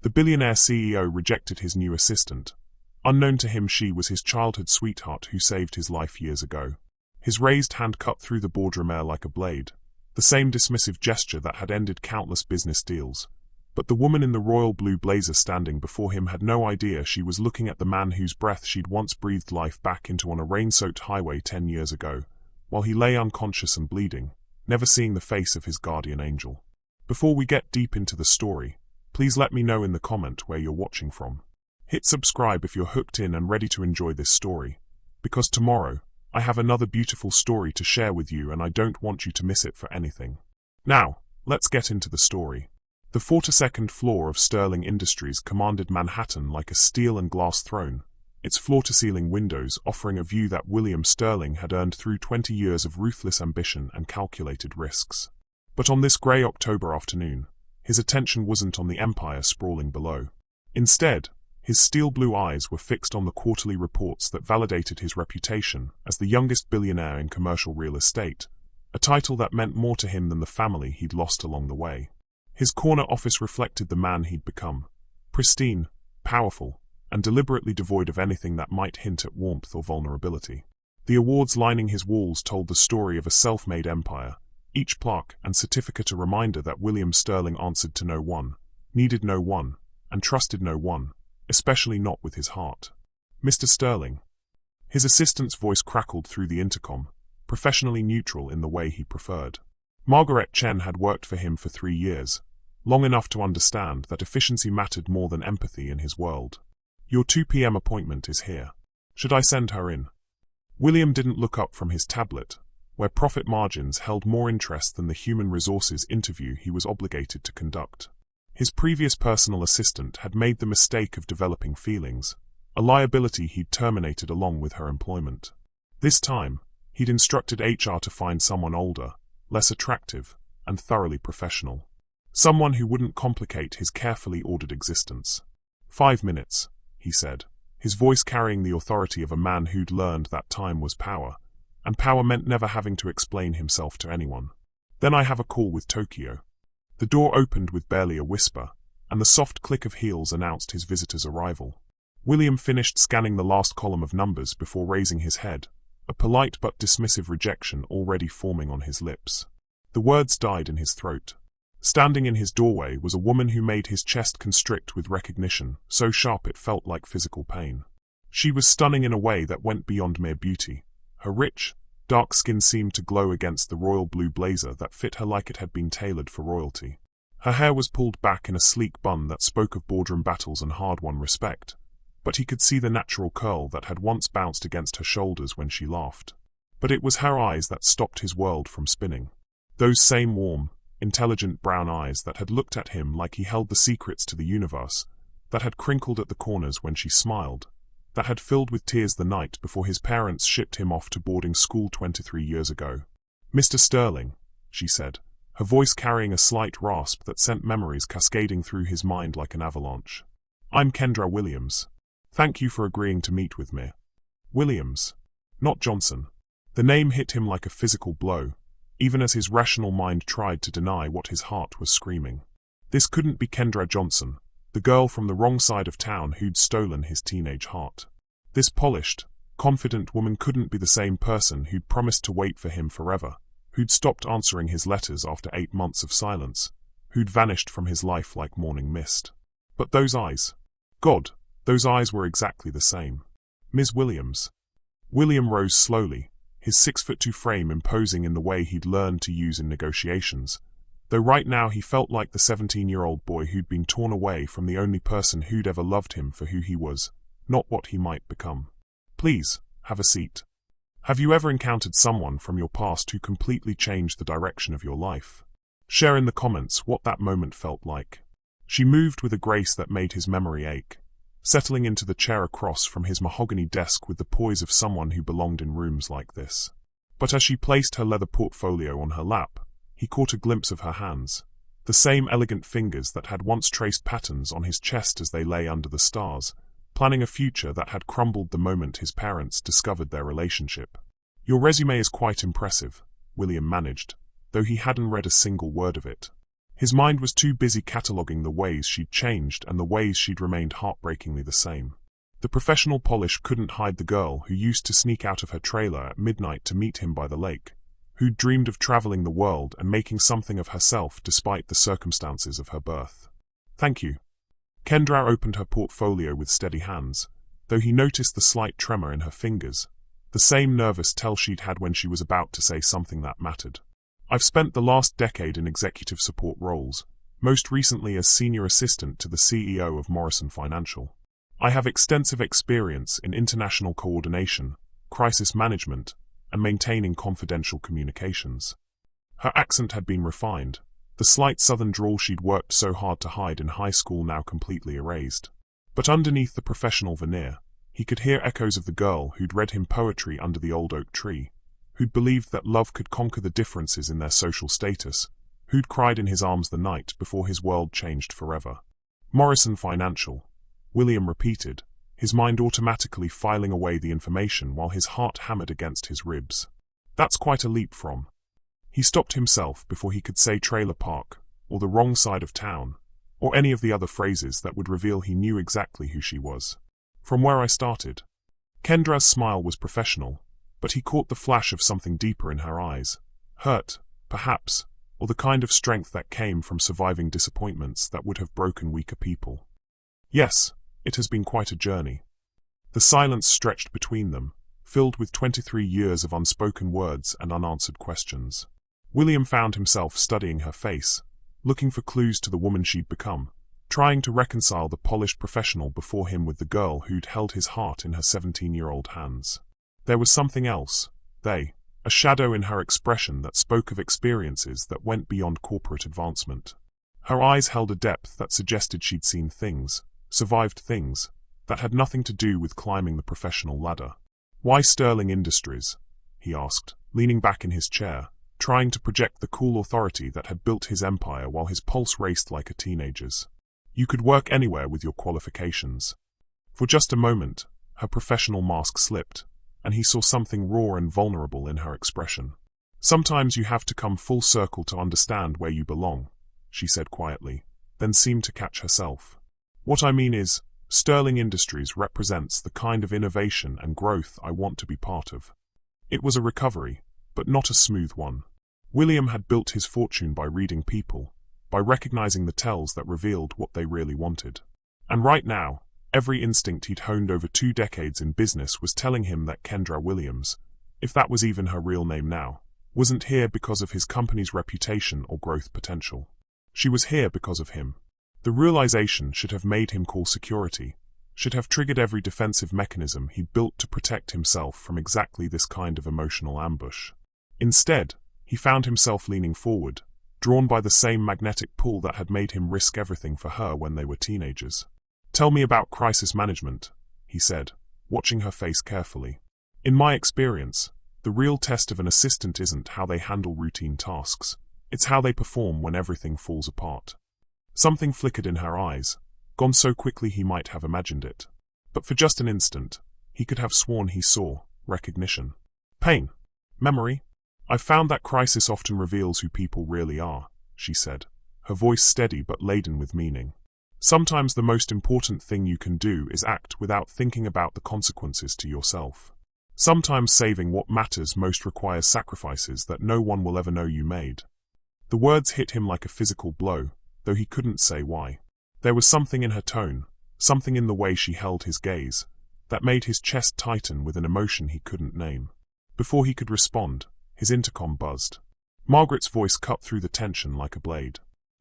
The billionaire CEO rejected his new assistant. Unknown to him, she was his childhood sweetheart who saved his life years ago. His raised hand cut through the boardroom air like a blade, the same dismissive gesture that had ended countless business deals. But the woman in the royal blue blazer standing before him had no idea she was looking at the man whose breath she'd once breathed life back into on a rain-soaked highway 10 years ago, while he lay unconscious and bleeding, never seeing the face of his guardian angel. Before we get deep into the story, please let me know in the comment where you're watching from. Hit subscribe if you're hooked in and ready to enjoy this story, because tomorrow, I have another beautiful story to share with you and I don't want you to miss it for anything. Now, let's get into the story. The 42nd floor of Sterling Industries commanded Manhattan like a steel and glass throne, its floor-to-ceiling windows offering a view that William Sterling had earned through 20 years of ruthless ambition and calculated risks. But on this grey October afternoon, his attention wasn't on the empire sprawling below. Instead, his steel-blue eyes were fixed on the quarterly reports that validated his reputation as the youngest billionaire in commercial real estate, a title that meant more to him than the family he'd lost along the way. His corner office reflected the man he'd become, pristine, powerful, and deliberately devoid of anything that might hint at warmth or vulnerability. The awards lining his walls told the story of a self-made empire, each plaque and certificate a reminder that William Sterling answered to no one, needed no one, and trusted no one, especially not with his heart. Mr. Sterling. His assistant's voice crackled through the intercom, professionally neutral in the way he preferred. Margaret Chen had worked for him for 3 years, long enough to understand that efficiency mattered more than empathy in his world. Your 2 p.m. appointment is here. Should I send her in? William didn't look up from his tablet, where profit margins held more interest than the human resources interview he was obligated to conduct. His previous personal assistant had made the mistake of developing feelings, a liability he'd terminated along with her employment. This time, he'd instructed HR to find someone older, less attractive, and thoroughly professional. Someone who wouldn't complicate his carefully ordered existence. 5 minutes, he said, his voice carrying the authority of a man who'd learned that time was power, and power meant never having to explain himself to anyone. Then I have a call with Tokyo. The door opened with barely a whisper, and the soft click of heels announced his visitor's arrival. William finished scanning the last column of numbers before raising his head, a polite but dismissive rejection already forming on his lips. The words died in his throat. Standing in his doorway was a woman who made his chest constrict with recognition, so sharp it felt like physical pain. She was stunning in a way that went beyond mere beauty. Her rich, dark skin seemed to glow against the royal blue blazer that fit her like it had been tailored for royalty. Her hair was pulled back in a sleek bun that spoke of boardroom battles and hard-won respect, but he could see the natural curl that had once bounced against her shoulders when she laughed. But it was her eyes that stopped his world from spinning. Those same warm, intelligent brown eyes that had looked at him like he held the secrets to the universe, that had crinkled at the corners when she smiled, that had filled with tears the night before his parents shipped him off to boarding school 23 years ago. Mr. Sterling, she said, her voice carrying a slight rasp that sent memories cascading through his mind like an avalanche. I'm Kendra Williams. Thank you for agreeing to meet with me. Williams. Not Johnson. The name hit him like a physical blow, even as his rational mind tried to deny what his heart was screaming. This couldn't be Kendra Johnson, the girl from the wrong side of town who'd stolen his teenage heart. This polished, confident woman couldn't be the same person who'd promised to wait for him forever, who'd stopped answering his letters after 8 months of silence, who'd vanished from his life like morning mist. But those eyes. God, those eyes were exactly the same. Ms. Williams. William rose slowly, his 6'2" frame imposing in the way he'd learned to use in negotiations, though right now he felt like the 17-year-old boy who'd been torn away from the only person who'd ever loved him for who he was, not what he might become. Please, have a seat. Have you ever encountered someone from your past who completely changed the direction of your life? Share in the comments what that moment felt like. She moved with a grace that made his memory ache, settling into the chair across from his mahogany desk with the poise of someone who belonged in rooms like this. But as she placed her leather portfolio on her lap, he caught a glimpse of her hands, the same elegant fingers that had once traced patterns on his chest as they lay under the stars, planning a future that had crumbled the moment his parents discovered their relationship. Your resume is quite impressive, William managed, though he hadn't read a single word of it. His mind was too busy cataloguing the ways she'd changed and the ways she'd remained heartbreakingly the same. The professional polish couldn't hide the girl who used to sneak out of her trailer at midnight to meet him by the lake, who'd dreamed of traveling the world and making something of herself despite the circumstances of her birth. "Thank you." Kendra opened her portfolio with steady hands, though he noticed the slight tremor in her fingers, the same nervous tell she'd had when she was about to say something that mattered. "I've spent the last decade in executive support roles, most recently as senior assistant to the CEO of Morrison Financial. I have extensive experience in international coordination, crisis management, and maintaining confidential communications." Her accent had been refined, the slight southern drawl she'd worked so hard to hide in high school now completely erased. But underneath the professional veneer, he could hear echoes of the girl who'd read him poetry under the old oak tree, who'd believed that love could conquer the differences in their social status, who'd cried in his arms the night before his world changed forever. "Morrison Financial," William repeated, his mind automatically filing away the information while his heart hammered against his ribs. "That's quite a leap from." He stopped himself before he could say trailer park, or the wrong side of town, or any of the other phrases that would reveal he knew exactly who she was. "From where I started." Kendra's smile was professional, but he caught the flash of something deeper in her eyes. Hurt, perhaps, or the kind of strength that came from surviving disappointments that would have broken weaker people. "Yes, it has been quite a journey." The silence stretched between them, filled with 23 years of unspoken words and unanswered questions. William found himself studying her face, looking for clues to the woman she'd become, trying to reconcile the polished professional before him with the girl who'd held his heart in her 17-year-old hands. There was something else, a shadow in her expression that spoke of experiences that went beyond corporate advancement. Her eyes held a depth that suggested she'd seen things, survived things, that had nothing to do with climbing the professional ladder. "Why Sterling Industries?" he asked, leaning back in his chair, trying to project the cool authority that had built his empire while his pulse raced like a teenager's. "You could work anywhere with your qualifications." For just a moment, her professional mask slipped, and he saw something raw and vulnerable in her expression. "Sometimes you have to come full circle to understand where you belong," she said quietly, then seemed to catch herself. "What I mean is, Sterling Industries represents the kind of innovation and growth I want to be part of." It was a recovery, but not a smooth one. William had built his fortune by reading people, by recognizing the tells that revealed what they really wanted. And right now, every instinct he'd honed over 2 decades in business was telling him that Kendra Williams, if that was even her real name now, wasn't here because of his company's reputation or growth potential. She was here because of him. The realization should have made him call security, should have triggered every defensive mechanism he'd built to protect himself from exactly this kind of emotional ambush. Instead, he found himself leaning forward, drawn by the same magnetic pull that had made him risk everything for her when they were teenagers. "Tell me about crisis management," he said, watching her face carefully. "In my experience, the real test of an assistant isn't how they handle routine tasks, it's how they perform when everything falls apart." Something flickered in her eyes, gone so quickly he might have imagined it. But for just an instant, he could have sworn he saw recognition. "Pain. Memory. I've found that crisis often reveals who people really are," she said, her voice steady but laden with meaning. "Sometimes the most important thing you can do is act without thinking about the consequences to yourself. Sometimes saving what matters most requires sacrifices that no one will ever know you made." The words hit him like a physical blow, though he couldn't say why. There was something in her tone, something in the way she held his gaze, that made his chest tighten with an emotion he couldn't name. Before he could respond, his intercom buzzed. Margaret's voice cut through the tension like a blade.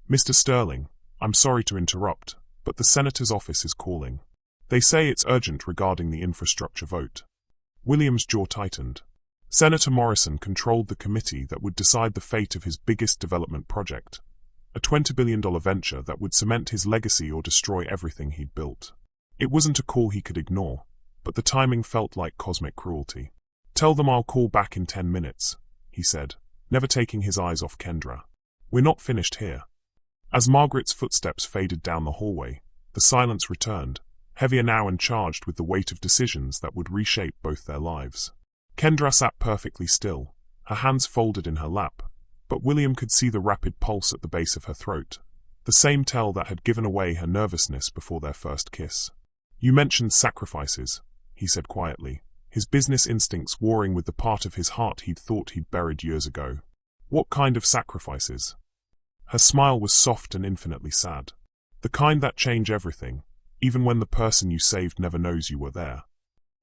"Mr. Sterling, I'm sorry to interrupt, but the senator's office is calling. They say it's urgent regarding the infrastructure vote." William's jaw tightened. Senator Morrison controlled the committee that would decide the fate of his biggest development project, a $20 billion venture that would cement his legacy or destroy everything he'd built. It wasn't a call he could ignore, but the timing felt like cosmic cruelty. "Tell them I'll call back in 10 minutes, he said, never taking his eyes off Kendra. "We're not finished here." As Margaret's footsteps faded down the hallway, the silence returned, heavier now and charged with the weight of decisions that would reshape both their lives. Kendra sat perfectly still, her hands folded in her lap, but William could see the rapid pulse at the base of her throat, the same tell that had given away her nervousness before their first kiss. "You mentioned sacrifices," he said quietly, his business instincts warring with the part of his heart he'd thought he'd buried years ago. "What kind of sacrifices?" Her smile was soft and infinitely sad. "The kind that change everything, even when the person you saved never knows you were there."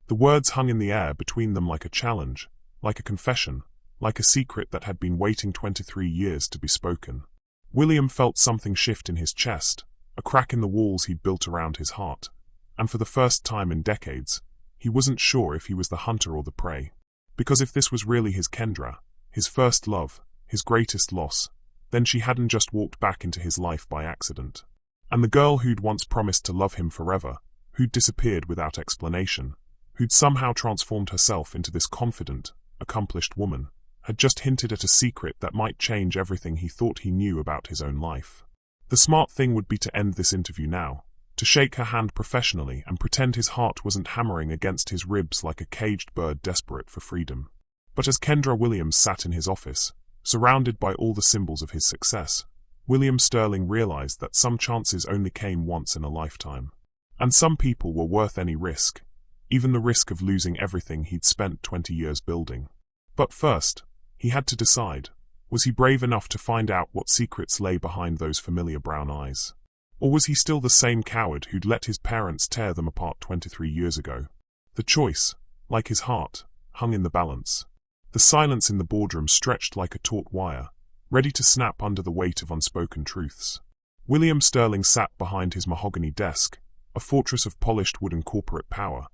The words hung in the air between them like a challenge, like a confession, like a secret that had been waiting 23 years to be spoken. William felt something shift in his chest, a crack in the walls he'd built around his heart, and for the first time in decades, he wasn't sure if he was the hunter or the prey. Because if this was really his Kendra, his first love, his greatest loss, then she hadn't just walked back into his life by accident. And the girl who'd once promised to love him forever, who'd disappeared without explanation, who'd somehow transformed herself into this confident, accomplished woman, had just hinted at a secret that might change everything he thought he knew about his own life. The smart thing would be to end this interview now, to shake her hand professionally and pretend his heart wasn't hammering against his ribs like a caged bird desperate for freedom. But as Kendra Williams sat in his office, surrounded by all the symbols of his success, William Sterling realized that some chances only came once in a lifetime. And some people were worth any risk, even the risk of losing everything he'd spent 20 years building. But first, he had to decide, was he brave enough to find out what secrets lay behind those familiar brown eyes? Or was he still the same coward who'd let his parents tear them apart 23 years ago? The choice, like his heart, hung in the balance. The silence in the boardroom stretched like a taut wire, ready to snap under the weight of unspoken truths. William Sterling sat behind his mahogany desk, a fortress of polished wood and corporate power,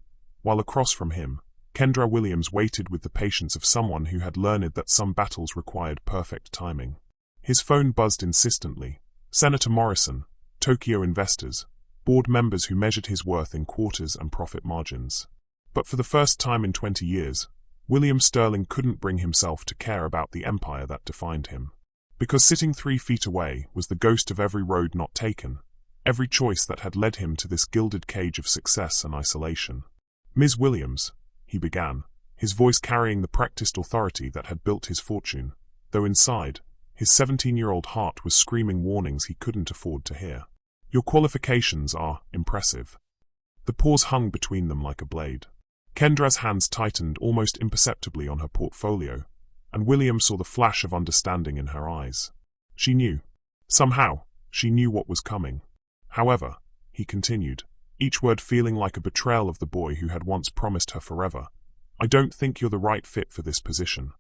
while across from him, Kendra Williams waited with the patience of someone who had learned that some battles required perfect timing. His phone buzzed insistently. Senator Morrison, Tokyo investors, board members who measured his worth in quarters and profit margins. But for the first time in 20 years, William Sterling couldn't bring himself to care about the empire that defined him. Because sitting 3 feet away was the ghost of every road not taken, every choice that had led him to this gilded cage of success and isolation. "Ms. Williams," he began, his voice carrying the practiced authority that had built his fortune, though inside, his 17-year-old heart was screaming warnings he couldn't afford to hear. "Your qualifications are impressive." The pause hung between them like a blade. Kendra's hands tightened almost imperceptibly on her portfolio, and William saw the flash of understanding in her eyes. She knew. Somehow, she knew what was coming. "However," he continued, each word feeling like a betrayal of the boy who had once promised her forever, "I don't think you're the right fit for this position."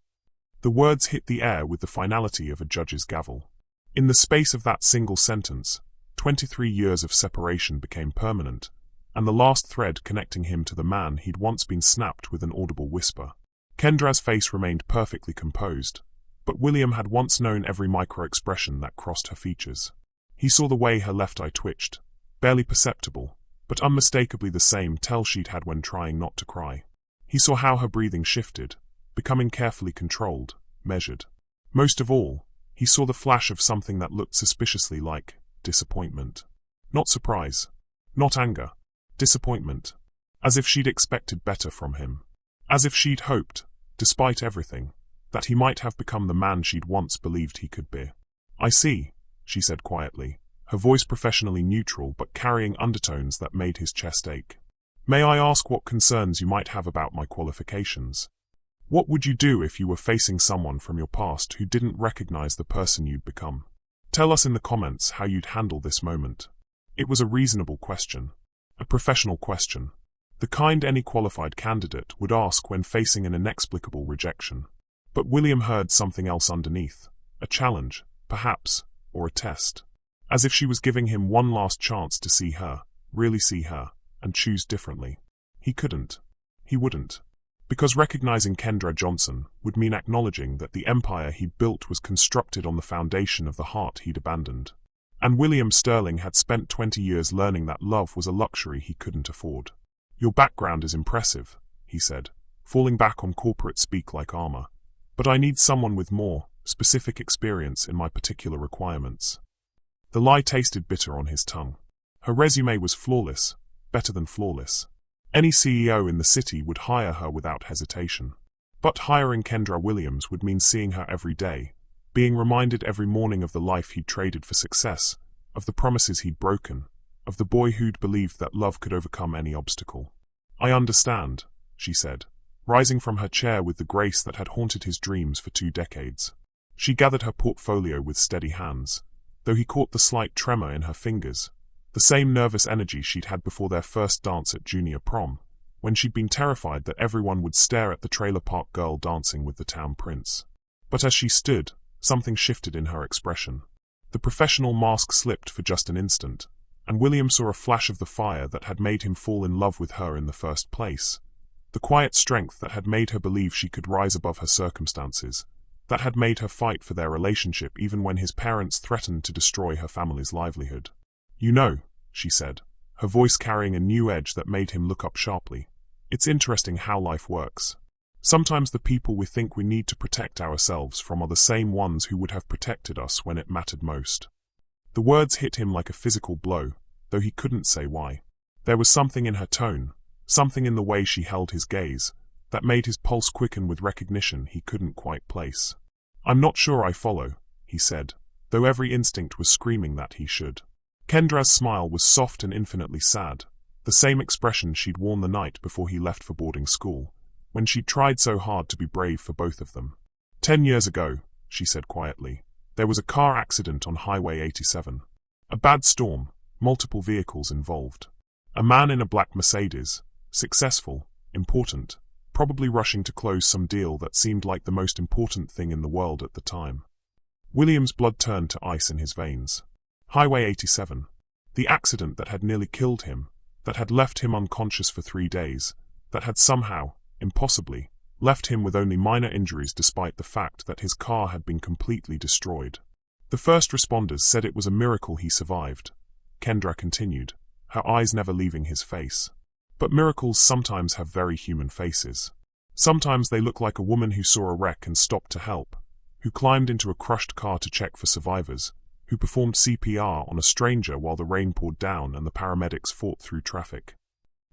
The words hit the air with the finality of a judge's gavel. In the space of that single sentence, 23 years of separation became permanent, and the last thread connecting him to the man he'd once been snapped with an audible whisper. Kendra's face remained perfectly composed, but William had once known every micro-expression that crossed her features. He saw the way her left eye twitched, barely perceptible, but unmistakably the same tell she'd had when trying not to cry. He saw how her breathing shifted, becoming carefully controlled, measured. Most of all, he saw the flash of something that looked suspiciously like disappointment. Not surprise, not anger, disappointment. As if she'd expected better from him. As if she'd hoped, despite everything, that he might have become the man she'd once believed he could be. "I see," she said quietly, her voice professionally neutral but carrying undertones that made his chest ache. "May I ask what concerns you might have about my qualifications? What would you do if you were facing someone from your past who didn't recognize the person you'd become? Tell us in the comments how you'd handle this moment." It was a reasonable question. A professional question. The kind any qualified candidate would ask when facing an inexplicable rejection. But William heard something else underneath. A challenge, perhaps, or a test. As if she was giving him one last chance to see her, really see her, and choose differently. He couldn't. He wouldn't. Because recognizing Kendra Johnson would mean acknowledging that the empire he'd built was constructed on the foundation of the heart he'd abandoned. And William Sterling had spent 20 years learning that love was a luxury he couldn't afford. "Your background is impressive," he said, falling back on corporate speak like armor. "But I need someone with more specific experience in my particular requirements." The lie tasted bitter on his tongue. Her resume was flawless, better than flawless. Any CEO in the city would hire her without hesitation. But hiring Kendra Williams would mean seeing her every day, being reminded every morning of the life he'd traded for success, of the promises he'd broken, of the boy who'd believed that love could overcome any obstacle. "I understand," she said, rising from her chair with the grace that had haunted his dreams for 2 decades. She gathered her portfolio with steady hands, though he caught the slight tremor in her fingers, the same nervous energy she'd had before their first dance at junior prom, when she'd been terrified that everyone would stare at the trailer park girl dancing with the town prince. But as she stood, something shifted in her expression. The professional mask slipped for just an instant, and William saw a flash of the fire that had made him fall in love with her in the first place. The quiet strength that had made her believe she could rise above her circumstances, that had made her fight for their relationship even when his parents threatened to destroy her family's livelihood. "You know," she said, her voice carrying a new edge that made him look up sharply, "it's interesting how life works. Sometimes the people we think we need to protect ourselves from are the same ones who would have protected us when it mattered most." The words hit him like a physical blow, though he couldn't say why. There was something in her tone, something in the way she held his gaze, that made his pulse quicken with recognition he couldn't quite place. "I'm not sure I follow," he said, though every instinct was screaming that he should. Kendra's smile was soft and infinitely sad, the same expression she'd worn the night before he left for boarding school, when she'd tried so hard to be brave for both of them. 10 years ago," she said quietly, "there was a car accident on Highway 87. A bad storm, multiple vehicles involved. A man in a black Mercedes, successful, important, probably rushing to close some deal that seemed like the most important thing in the world at the time." William's blood turned to ice in his veins. Highway 87. The accident that had nearly killed him, that had left him unconscious for 3 days, that had somehow, impossibly, left him with only minor injuries despite the fact that his car had been completely destroyed. "The first responders said it was a miracle he survived," Kendra continued, her eyes never leaving his face. "But miracles sometimes have very human faces. Sometimes they look like a woman who saw a wreck and stopped to help, who climbed into a crushed car to check for survivors, who performed CPR on a stranger while the rain poured down and the paramedics fought through traffic."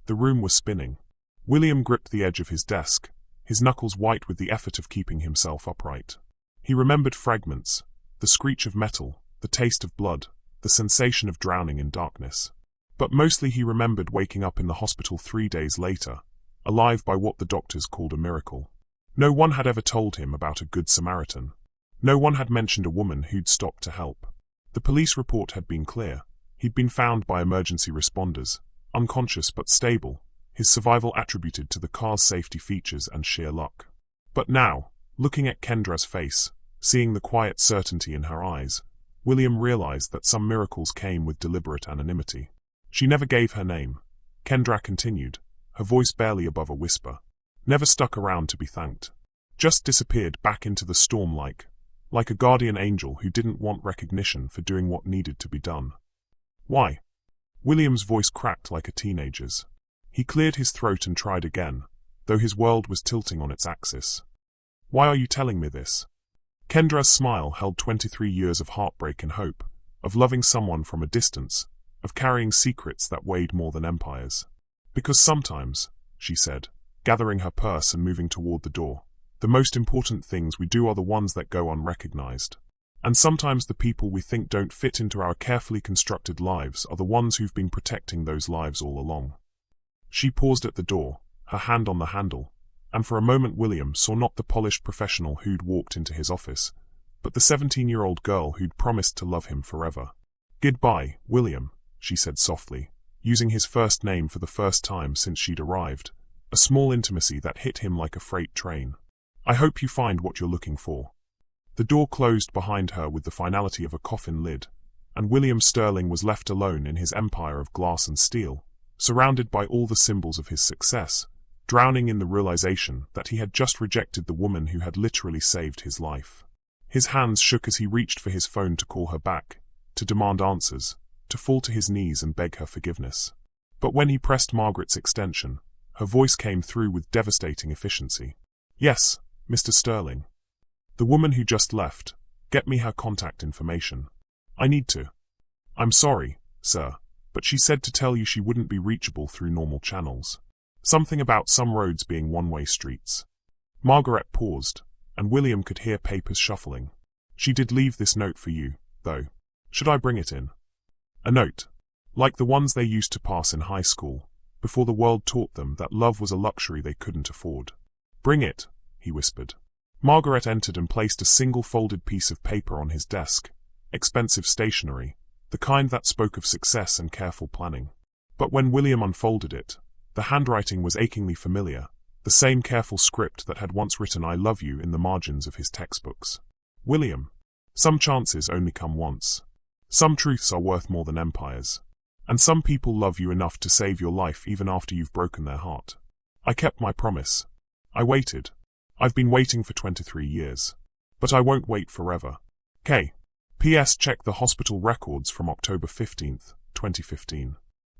The room was spinning. William gripped the edge of his desk, his knuckles white with the effort of keeping himself upright. He remembered fragments, the screech of metal, the taste of blood, the sensation of drowning in darkness. But mostly he remembered waking up in the hospital 3 days later, alive by what the doctors called a miracle. No one had ever told him about a Good Samaritan. No one had mentioned a woman who'd stopped to help. The police report had been clear. He'd been found by emergency responders, unconscious but stable, his survival attributed to the car's safety features and sheer luck. But now, looking at Kendra's face, seeing the quiet certainty in her eyes, William realized that some miracles came with deliberate anonymity. "She never gave her name," Kendra continued, her voice barely above a whisper. "Never stuck around to be thanked. Just disappeared back into the storm like a guardian angel who didn't want recognition for doing what needed to be done." "Why?" William's voice cracked like a teenager's. He cleared his throat and tried again, though his world was tilting on its axis. "Why are you telling me this?" Kendra's smile held 23 years of heartbreak and hope, of loving someone from a distance, of carrying secrets that weighed more than empires. "Because sometimes," she said, gathering her purse and moving toward the door, "the most important things we do are the ones that go unrecognized. And sometimes the people we think don't fit into our carefully constructed lives are the ones who've been protecting those lives all along." She paused at the door, her hand on the handle, and for a moment William saw not the polished professional who'd walked into his office, but the 17-year-old girl who'd promised to love him forever. "Goodbye, William," she said softly, using his first name for the first time since she'd arrived, a small intimacy that hit him like a freight train. "I hope you find what you're looking for." The door closed behind her with the finality of a coffin lid, and William Sterling was left alone in his empire of glass and steel, surrounded by all the symbols of his success, drowning in the realization that he had just rejected the woman who had literally saved his life. His hands shook as he reached for his phone to call her back, to demand answers, to fall to his knees and beg her forgiveness. But when he pressed Margaret's extension, her voice came through with devastating efficiency. "Yes, Mr. Sterling. The woman who just left. Get me her contact information. I need to." "I'm sorry, sir, but she said to tell you she wouldn't be reachable through normal channels. Something about some roads being one-way streets." Margaret paused, and William could hear papers shuffling. She did leave this note for you, though. Should I bring it in? A note. Like the ones they used to pass in high school, before the world taught them that love was a luxury they couldn't afford. Bring it, he whispered. Margaret entered and placed a single folded piece of paper on his desk. Expensive stationery, the kind that spoke of success and careful planning. But when William unfolded it, the handwriting was achingly familiar, the same careful script that had once written "I love you" in the margins of his textbooks. William, some chances only come once. Some truths are worth more than empires. And some people love you enough to save your life even after you've broken their heart. I kept my promise. I waited. I've been waiting for 23 years. But I won't wait forever. K. P.S. Check the hospital records from October 15, 2015.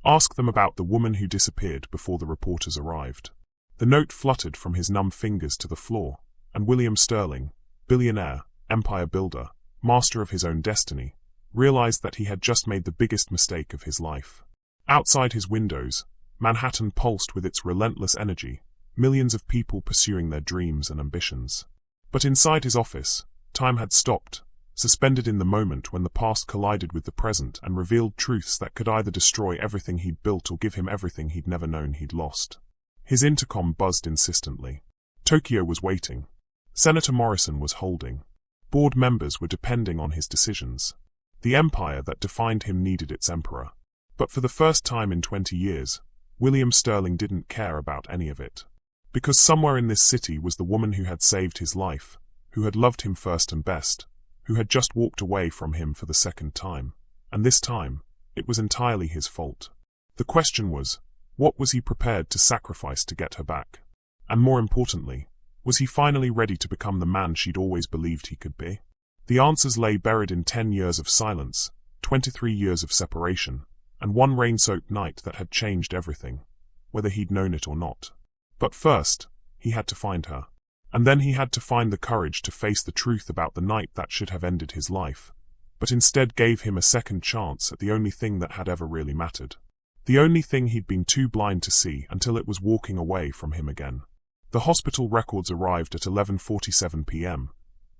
Ask them about the woman who disappeared before the reporters arrived. The note fluttered from his numb fingers to the floor, and William Sterling, billionaire, empire builder, master of his own destiny, realized that he had just made the biggest mistake of his life. Outside his windows, Manhattan pulsed with its relentless energy, millions of people pursuing their dreams and ambitions. But inside his office, time had stopped, suspended in the moment when the past collided with the present and revealed truths that could either destroy everything he'd built or give him everything he'd never known he'd lost. His intercom buzzed insistently. Tokyo was waiting. Senator Morrison was holding. Board members were depending on his decisions. The empire that defined him needed its emperor. But for the first time in 20 years, William Sterling didn't care about any of it. Because somewhere in this city was the woman who had saved his life, who had loved him first and best, who had just walked away from him for the second time. And this time, it was entirely his fault. The question was, what was he prepared to sacrifice to get her back? And more importantly, was he finally ready to become the man she'd always believed he could be? The answers lay buried in 10 years of silence, 23 years of separation, and one rain-soaked night that had changed everything, whether he'd known it or not. But first, he had to find her. And then he had to find the courage to face the truth about the night that should have ended his life, but instead gave him a second chance at the only thing that had ever really mattered. The only thing he'd been too blind to see until it was walking away from him again. The hospital records arrived at 11:47 p.m.,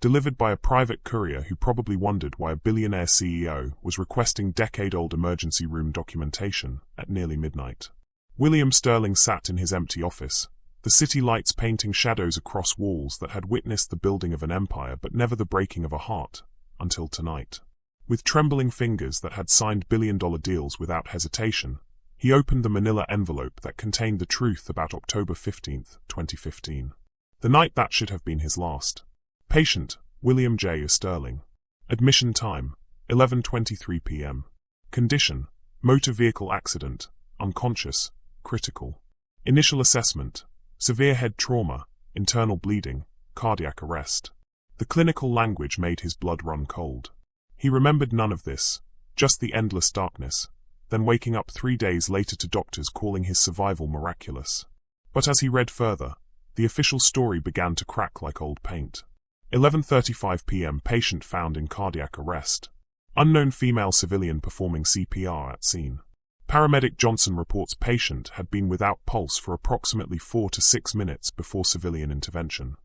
delivered by a private courier who probably wondered why a billionaire CEO was requesting decade-old emergency room documentation at nearly midnight. William Sterling sat in his empty office, the city lights painting shadows across walls that had witnessed the building of an empire but never the breaking of a heart, until tonight. With trembling fingers that had signed billion-dollar deals without hesitation, he opened the manila envelope that contained the truth about October 15, 2015. The night that should have been his last. Patient, William J. Sterling. Admission time, 11:23 p.m. Condition, motor vehicle accident, unconscious, critical. Initial assessment, severe head trauma, internal bleeding, cardiac arrest. The clinical language made his blood run cold. He remembered none of this, just the endless darkness, then waking up 3 days later to doctors calling his survival miraculous. But as he read further, the official story began to crack like old paint. 11:35 p.m. Patient found in cardiac arrest. Unknown female civilian performing CPR at scene. Paramedic Johnson reports patient had been without pulse for approximately 4 to 6 minutes before civilian intervention.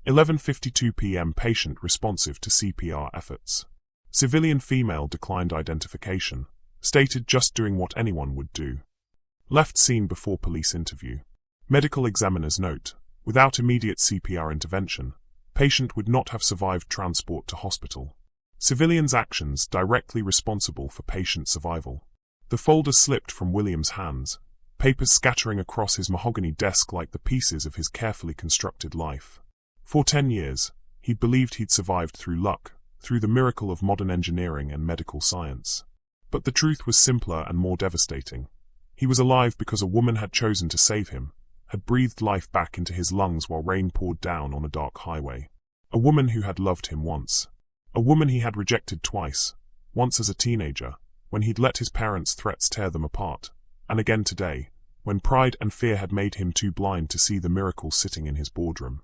11:52 p.m. Patient responsive to CPR efforts. Civilian female declined identification. Stated just doing what anyone would do. Left scene before police interview. Medical examiner's note. Without immediate CPR intervention, patient would not have survived transport to hospital. Civilian's actions directly responsible for patient survival. The folder slipped from William's hands, papers scattering across his mahogany desk like the pieces of his carefully constructed life. For 10 years, he'd believed he'd survived through luck, through the miracle of modern engineering and medical science. But the truth was simpler and more devastating. He was alive because a woman had chosen to save him, had breathed life back into his lungs while rain poured down on a dark highway. A woman who had loved him once. A woman he had rejected twice, once as a teenager, when he'd let his parents' threats tear them apart, and again today, when pride and fear had made him too blind to see the miracle sitting in his boardroom.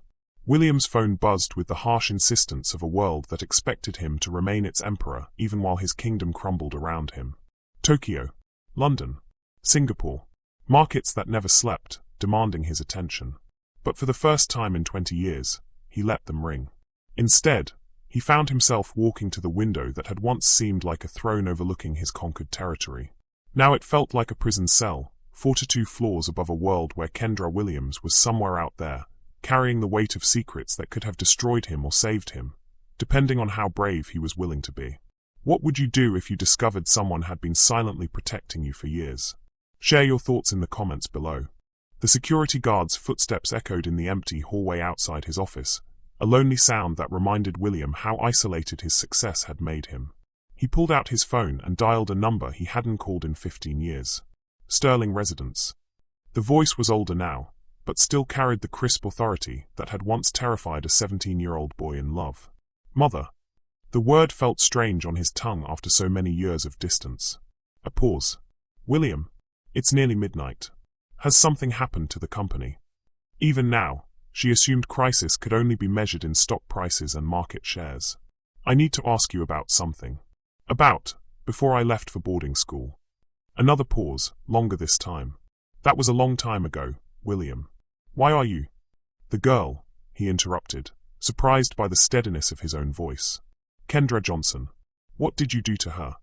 William's phone buzzed with the harsh insistence of a world that expected him to remain its emperor even while his kingdom crumbled around him. Tokyo, London, Singapore, markets that never slept, demanding his attention. But for the first time in 20 years, he let them ring. Instead, He found himself walking to the window that had once seemed like a throne overlooking his conquered territory. Now it felt like a prison cell, 42 floors above a world where Kendra Williams was somewhere out there, carrying the weight of secrets that could have destroyed him or saved him, depending on how brave he was willing to be. What would you do if you discovered someone had been silently protecting you for years? Share your thoughts in the comments below. The security guard's footsteps echoed in the empty hallway outside his office, a lonely sound that reminded William how isolated his success had made him. He pulled out his phone and dialed a number he hadn't called in 15 years. Sterling residence. The voice was older now, but still carried the crisp authority that had once terrified a 17-year-old boy in love. Mother. The word felt strange on his tongue after so many years of distance. A pause. William. It's nearly midnight. Has something happened to the company? Even now, she assumed crisis could only be measured in stock prices and market shares. I need to ask you about something. Before I left for boarding school. Another pause, longer this time. That was a long time ago, William. Why are you? The girl, he interrupted, surprised by the steadiness of his own voice. Kendra Johnson. What did you do to her?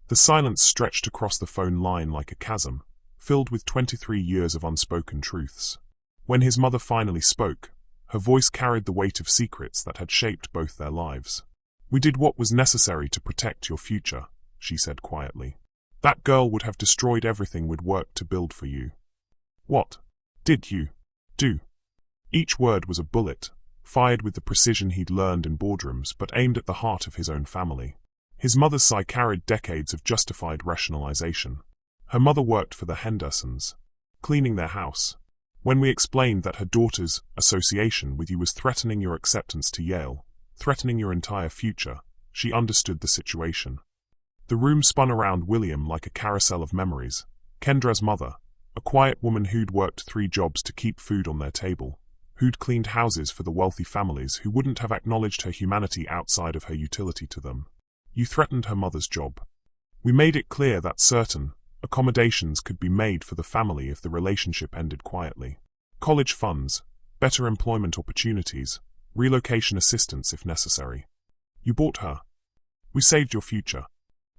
The silence stretched across the phone line like a chasm, filled with 23 years of unspoken truths. When his mother finally spoke, her voice carried the weight of secrets that had shaped both their lives. We did what was necessary to protect your future, she said quietly. That girl would have destroyed everything we'd worked to build for you. What did you do? Each word was a bullet, fired with the precision he'd learned in boardrooms but aimed at the heart of his own family. His mother's side carried decades of justified rationalization. Her mother worked for the Hendersons, cleaning their house. When we explained that her daughter's association with you was threatening your acceptance to Yale, threatening your entire future, she understood the situation. The room spun around William like a carousel of memories. Kendra's mother, a quiet woman who'd worked 3 jobs to keep food on their table, who'd cleaned houses for the wealthy families who wouldn't have acknowledged her humanity outside of her utility to them. You threatened her mother's job. We made it clear that certain accommodations could be made for the family if the relationship ended quietly. College funds, better employment opportunities, relocation assistance if necessary. You bought her. We saved your future.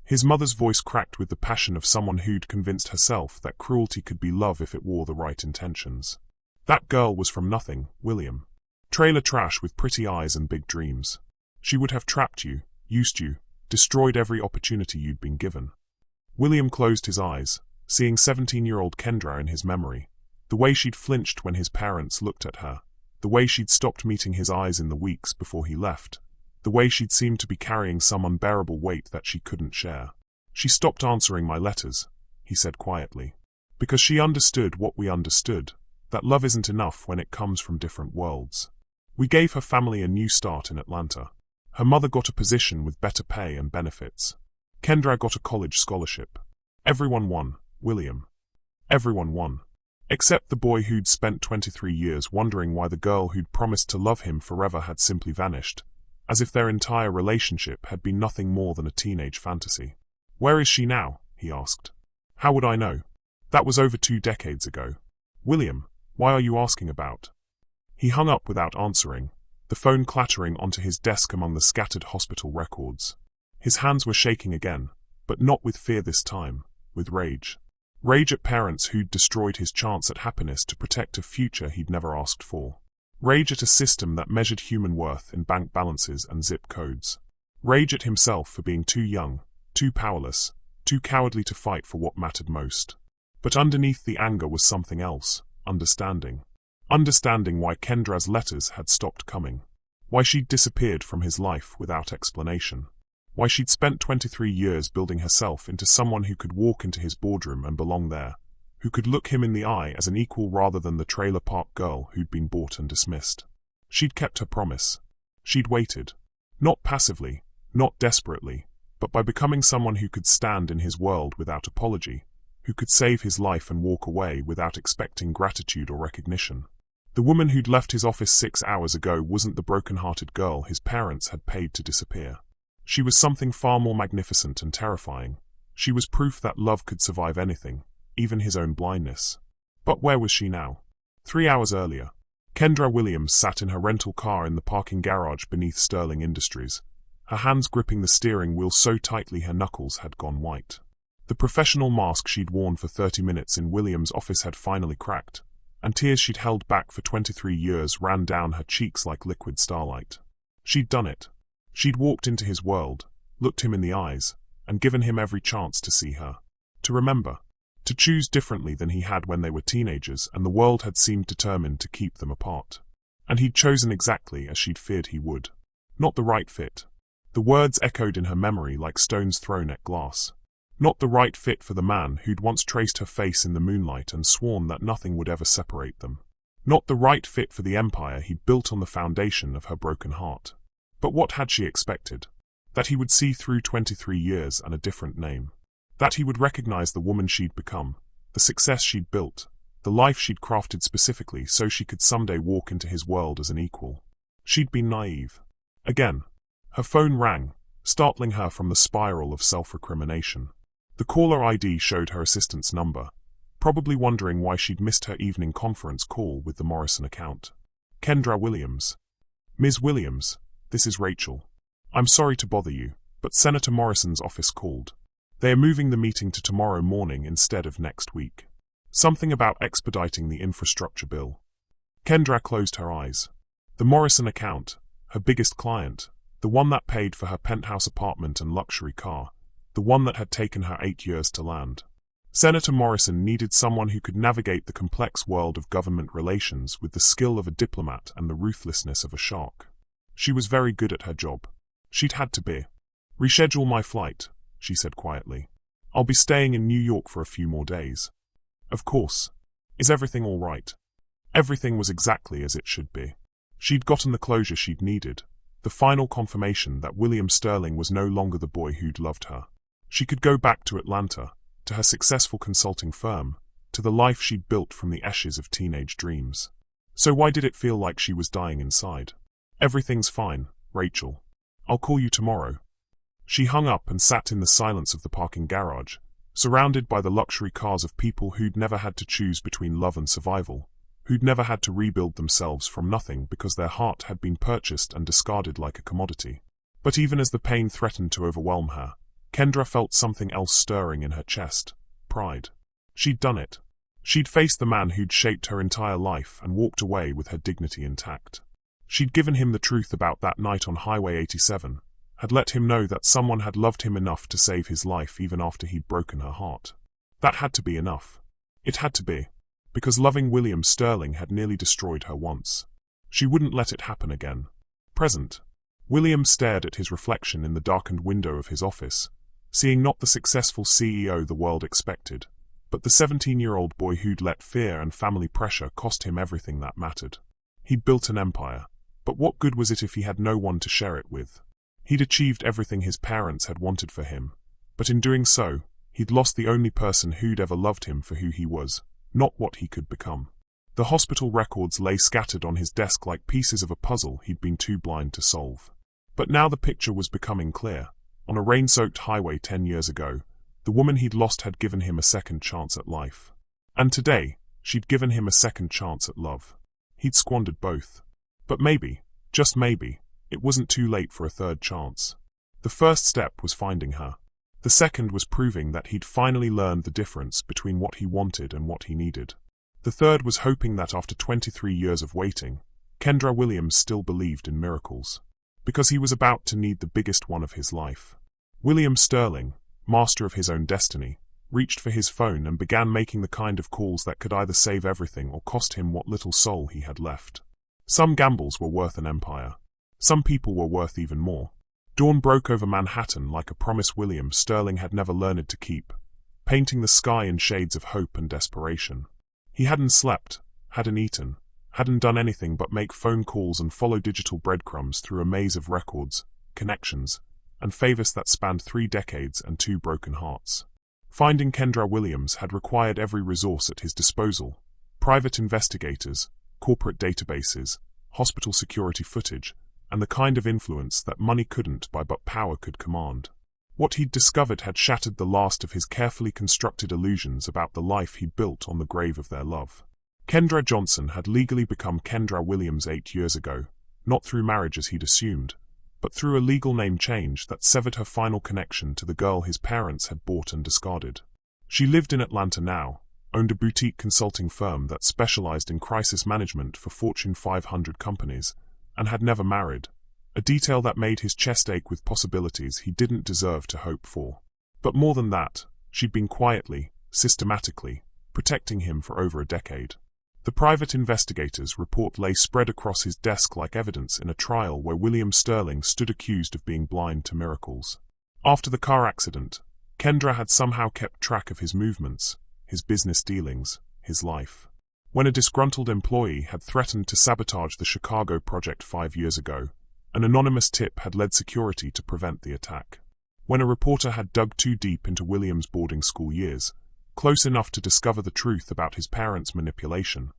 His mother's voice cracked with the passion of someone who'd convinced herself that cruelty could be love if it wore the right intentions. That girl was from nothing, William. Trailer trash with pretty eyes and big dreams. She would have trapped you, used you, destroyed every opportunity you'd been given. William closed his eyes, seeing 17-year-old Kendra in his memory. The way she'd flinched when his parents looked at her. The way she'd stopped meeting his eyes in the weeks before he left. The way she'd seemed to be carrying some unbearable weight that she couldn't share. She stopped answering my letters, he said quietly. Because she understood what we understood, that love isn't enough when it comes from different worlds. We gave her family a new start in Atlanta. Her mother got a position with better pay and benefits. Kendra got a college scholarship. Everyone won, William. Everyone won. Except the boy who'd spent 23 years wondering why the girl who'd promised to love him forever had simply vanished, as if their entire relationship had been nothing more than a teenage fantasy. Where is she now? He asked. How would I know? That was over 2 decades ago. William, why are you asking about? He hung up without answering, the phone clattering onto his desk among the scattered hospital records. His hands were shaking again, but not with fear this time, with rage. Rage at parents who'd destroyed his chance at happiness to protect a future he'd never asked for. Rage at a system that measured human worth in bank balances and zip codes. Rage at himself for being too young, too powerless, too cowardly to fight for what mattered most. But underneath the anger was something else, understanding. Understanding why Kendra's letters had stopped coming. Why she'd disappeared from his life without explanation. Why she'd spent 23 years building herself into someone who could walk into his boardroom and belong there, who could look him in the eye as an equal rather than the trailer park girl who'd been bought and dismissed. She'd kept her promise. She'd waited. Not passively, not desperately, but by becoming someone who could stand in his world without apology, who could save his life and walk away without expecting gratitude or recognition. The woman who'd left his office 6 hours ago wasn't the broken-hearted girl his parents had paid to disappear. She was something far more magnificent and terrifying. She was proof that love could survive anything, even his own blindness. But where was she now? 3 hours earlier, Kendra Williams sat in her rental car in the parking garage beneath Sterling Industries, her hands gripping the steering wheel so tightly her knuckles had gone white. The professional mask she'd worn for 30 minutes in Williams' office had finally cracked, and tears she'd held back for 23 years ran down her cheeks like liquid starlight. She'd done it. She'd walked into his world, looked him in the eyes, and given him every chance to see her, to remember, to choose differently than he had when they were teenagers, and the world had seemed determined to keep them apart. And he'd chosen exactly as she'd feared he would. Not the right fit. The words echoed in her memory like stones thrown at glass. Not the right fit for the man who'd once traced her face in the moonlight and sworn that nothing would ever separate them. Not the right fit for the empire he'd built on the foundation of her broken heart. But what had she expected? That he would see through 23 years and a different name. That he would recognize the woman she'd become, the success she'd built, the life she'd crafted specifically so she could someday walk into his world as an equal. She'd been naive. Again. Her phone rang, startling her from the spiral of self-recrimination. The caller ID showed her assistant's number, probably wondering why she'd missed her evening conference call with the Morrison account. Kendra Williams. Ms. Williams, this is Rachel. I'm sorry to bother you, but Senator Morrison's office called. They are moving the meeting to tomorrow morning instead of next week. Something about expediting the infrastructure bill. Kendra closed her eyes. The Morrison account, her biggest client, the one that paid for her penthouse apartment and luxury car, the one that had taken her 8 years to land. Senator Morrison needed someone who could navigate the complex world of government relations with the skill of a diplomat and the ruthlessness of a shark. She was very good at her job. She'd had to be. Reschedule my flight, she said quietly. I'll be staying in New York for a few more days. Of course. Is everything all right? Everything was exactly as it should be. She'd gotten the closure she'd needed, the final confirmation that William Sterling was no longer the boy who'd loved her. She could go back to Atlanta, to her successful consulting firm, to the life she'd built from the ashes of teenage dreams. So why did it feel like she was dying inside? Everything's fine, Rachel. I'll call you tomorrow. She hung up and sat in the silence of the parking garage, surrounded by the luxury cars of people who'd never had to choose between love and survival, who'd never had to rebuild themselves from nothing because their heart had been purchased and discarded like a commodity. But even as the pain threatened to overwhelm her, Kendra felt something else stirring in her chest: pride. She'd done it. She'd faced the man who'd shaped her entire life and walked away with her dignity intact. She'd given him the truth about that night on Highway 87, had let him know that someone had loved him enough to save his life even after he'd broken her heart. That had to be enough. It had to be. Because loving William Sterling had nearly destroyed her once. She wouldn't let it happen again. Present. William stared at his reflection in the darkened window of his office, seeing not the successful CEO the world expected, but the 17-year-old boy who'd let fear and family pressure cost him everything that mattered. He'd built an empire, but what good was it if he had no one to share it with? He'd achieved everything his parents had wanted for him, but in doing so, he'd lost the only person who'd ever loved him for who he was, not what he could become. The hospital records lay scattered on his desk like pieces of a puzzle he'd been too blind to solve. But now the picture was becoming clear. On a rain-soaked highway 10 years ago, the woman he'd lost had given him a second chance at life. And today, she'd given him a second chance at love. He'd squandered both. But maybe, just maybe, it wasn't too late for a third chance. The first step was finding her. The second was proving that he'd finally learned the difference between what he wanted and what he needed. The third was hoping that after 23 years of waiting, Kendra Williams still believed in miracles. Because he was about to need the biggest one of his life. William Sterling, master of his own destiny, reached for his phone and began making the kind of calls that could either save everything or cost him what little soul he had left. Some gambles were worth an empire. Some people were worth even more. Dawn broke over Manhattan like a promise William Sterling had never learned to keep, painting the sky in shades of hope and desperation. He hadn't slept, hadn't eaten, hadn't done anything but make phone calls and follow digital breadcrumbs through a maze of records, connections, and favors that spanned 3 decades and 2 broken hearts. Finding Kendra Williams had required every resource at his disposal: private investigators, corporate databases, hospital security footage, and the kind of influence that money couldn't buy but power could command. What he'd discovered had shattered the last of his carefully constructed illusions about the life he'd built on the grave of their love. Kendra Johnson had legally become Kendra Williams 8 years ago, not through marriage as he'd assumed, but through a legal name change that severed her final connection to the girl his parents had bought and discarded. She lived in Atlanta now, owned a boutique consulting firm that specialized in crisis management for Fortune 500 companies, and had never married, a detail that made his chest ache with possibilities he didn't deserve to hope for. But more than that, she'd been quietly, systematically, protecting him for over a decade. The private investigator's report lay spread across his desk like evidence in a trial where William Sterling stood accused of being blind to miracles. After the car accident, Kendra had somehow kept track of his movements, his business dealings, his life. When a disgruntled employee had threatened to sabotage the Chicago project 5 years ago, an anonymous tip had led security to prevent the attack. When a reporter had dug too deep into William's boarding school years, close enough to discover the truth about his parents' manipulation,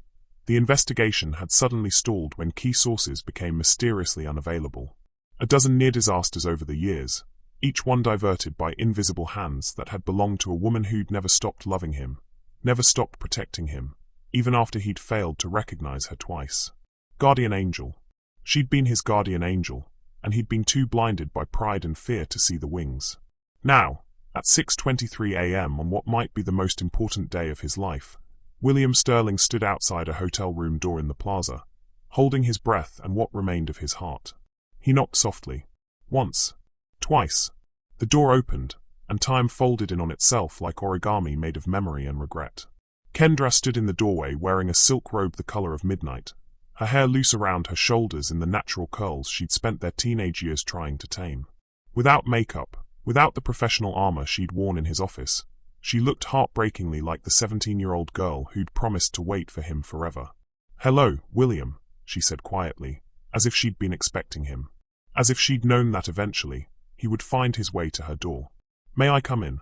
the investigation had suddenly stalled when key sources became mysteriously unavailable. A dozen near disasters over the years, each one diverted by invisible hands that had belonged to a woman who'd never stopped loving him, never stopped protecting him, even after he'd failed to recognize her twice. Guardian angel. She'd been his guardian angel, and he'd been too blinded by pride and fear to see the wings. Now, at 6:23 a.m. on what might be the most important day of his life, William Sterling stood outside a hotel room door in the plaza, holding his breath and what remained of his heart. He knocked softly. Once. Twice. The door opened, and time folded in on itself like origami made of memory and regret. Kendra stood in the doorway wearing a silk robe the color of midnight, her hair loose around her shoulders in the natural curls she'd spent their teenage years trying to tame. Without makeup, without the professional armor she'd worn in his office, she looked heartbreakingly like the 17-year-old girl who'd promised to wait for him forever. "Hello, William," she said quietly, as if she'd been expecting him. As if she'd known that eventually, he would find his way to her door. "May I come in?"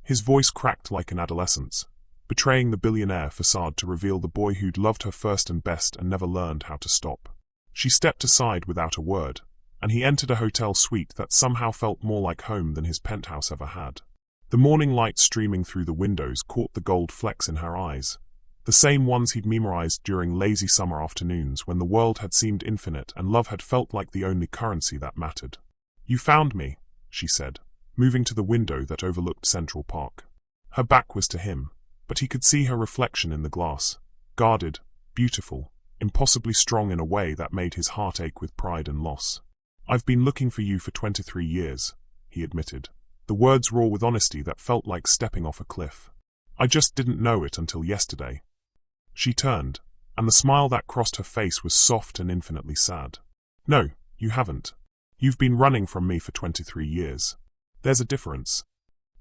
His voice cracked like an adolescent's, betraying the billionaire facade to reveal the boy who'd loved her first and best and never learned how to stop. She stepped aside without a word, and he entered a hotel suite that somehow felt more like home than his penthouse ever had. The morning light streaming through the windows caught the gold flecks in her eyes, the same ones he'd memorized during lazy summer afternoons when the world had seemed infinite and love had felt like the only currency that mattered. "You found me," she said, moving to the window that overlooked Central Park. Her back was to him, but he could see her reflection in the glass, guarded, beautiful, impossibly strong in a way that made his heart ache with pride and loss. "I've been looking for you for 23 years, he admitted, the words raw with honesty that felt like stepping off a cliff. "I just didn't know it until yesterday." She turned, and the smile that crossed her face was soft and infinitely sad. "No, you haven't. You've been running from me for 23 years. There's a difference."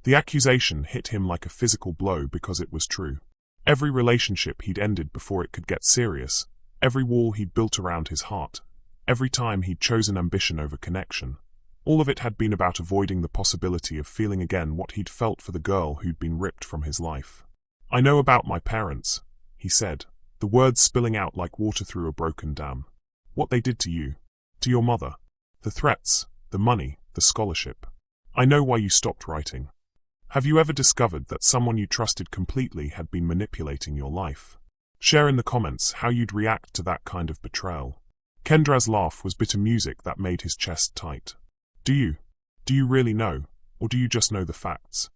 The accusation hit him like a physical blow because it was true. Every relationship he'd ended before it could get serious, every wall he'd built around his heart, every time he'd chosen ambition over connection, all of it had been about avoiding the possibility of feeling again what he'd felt for the girl who'd been ripped from his life. "I know about my parents," he said, the words spilling out like water through a broken dam. "What they did to you. To your mother. The threats, the money, the scholarship. I know why you stopped writing. Have you ever discovered that someone you trusted completely had been manipulating your life? Share in the comments how you'd react to that kind of betrayal." Kendra's laugh was bitter music that made his chest tight. Do you really know, or do you just know the facts?"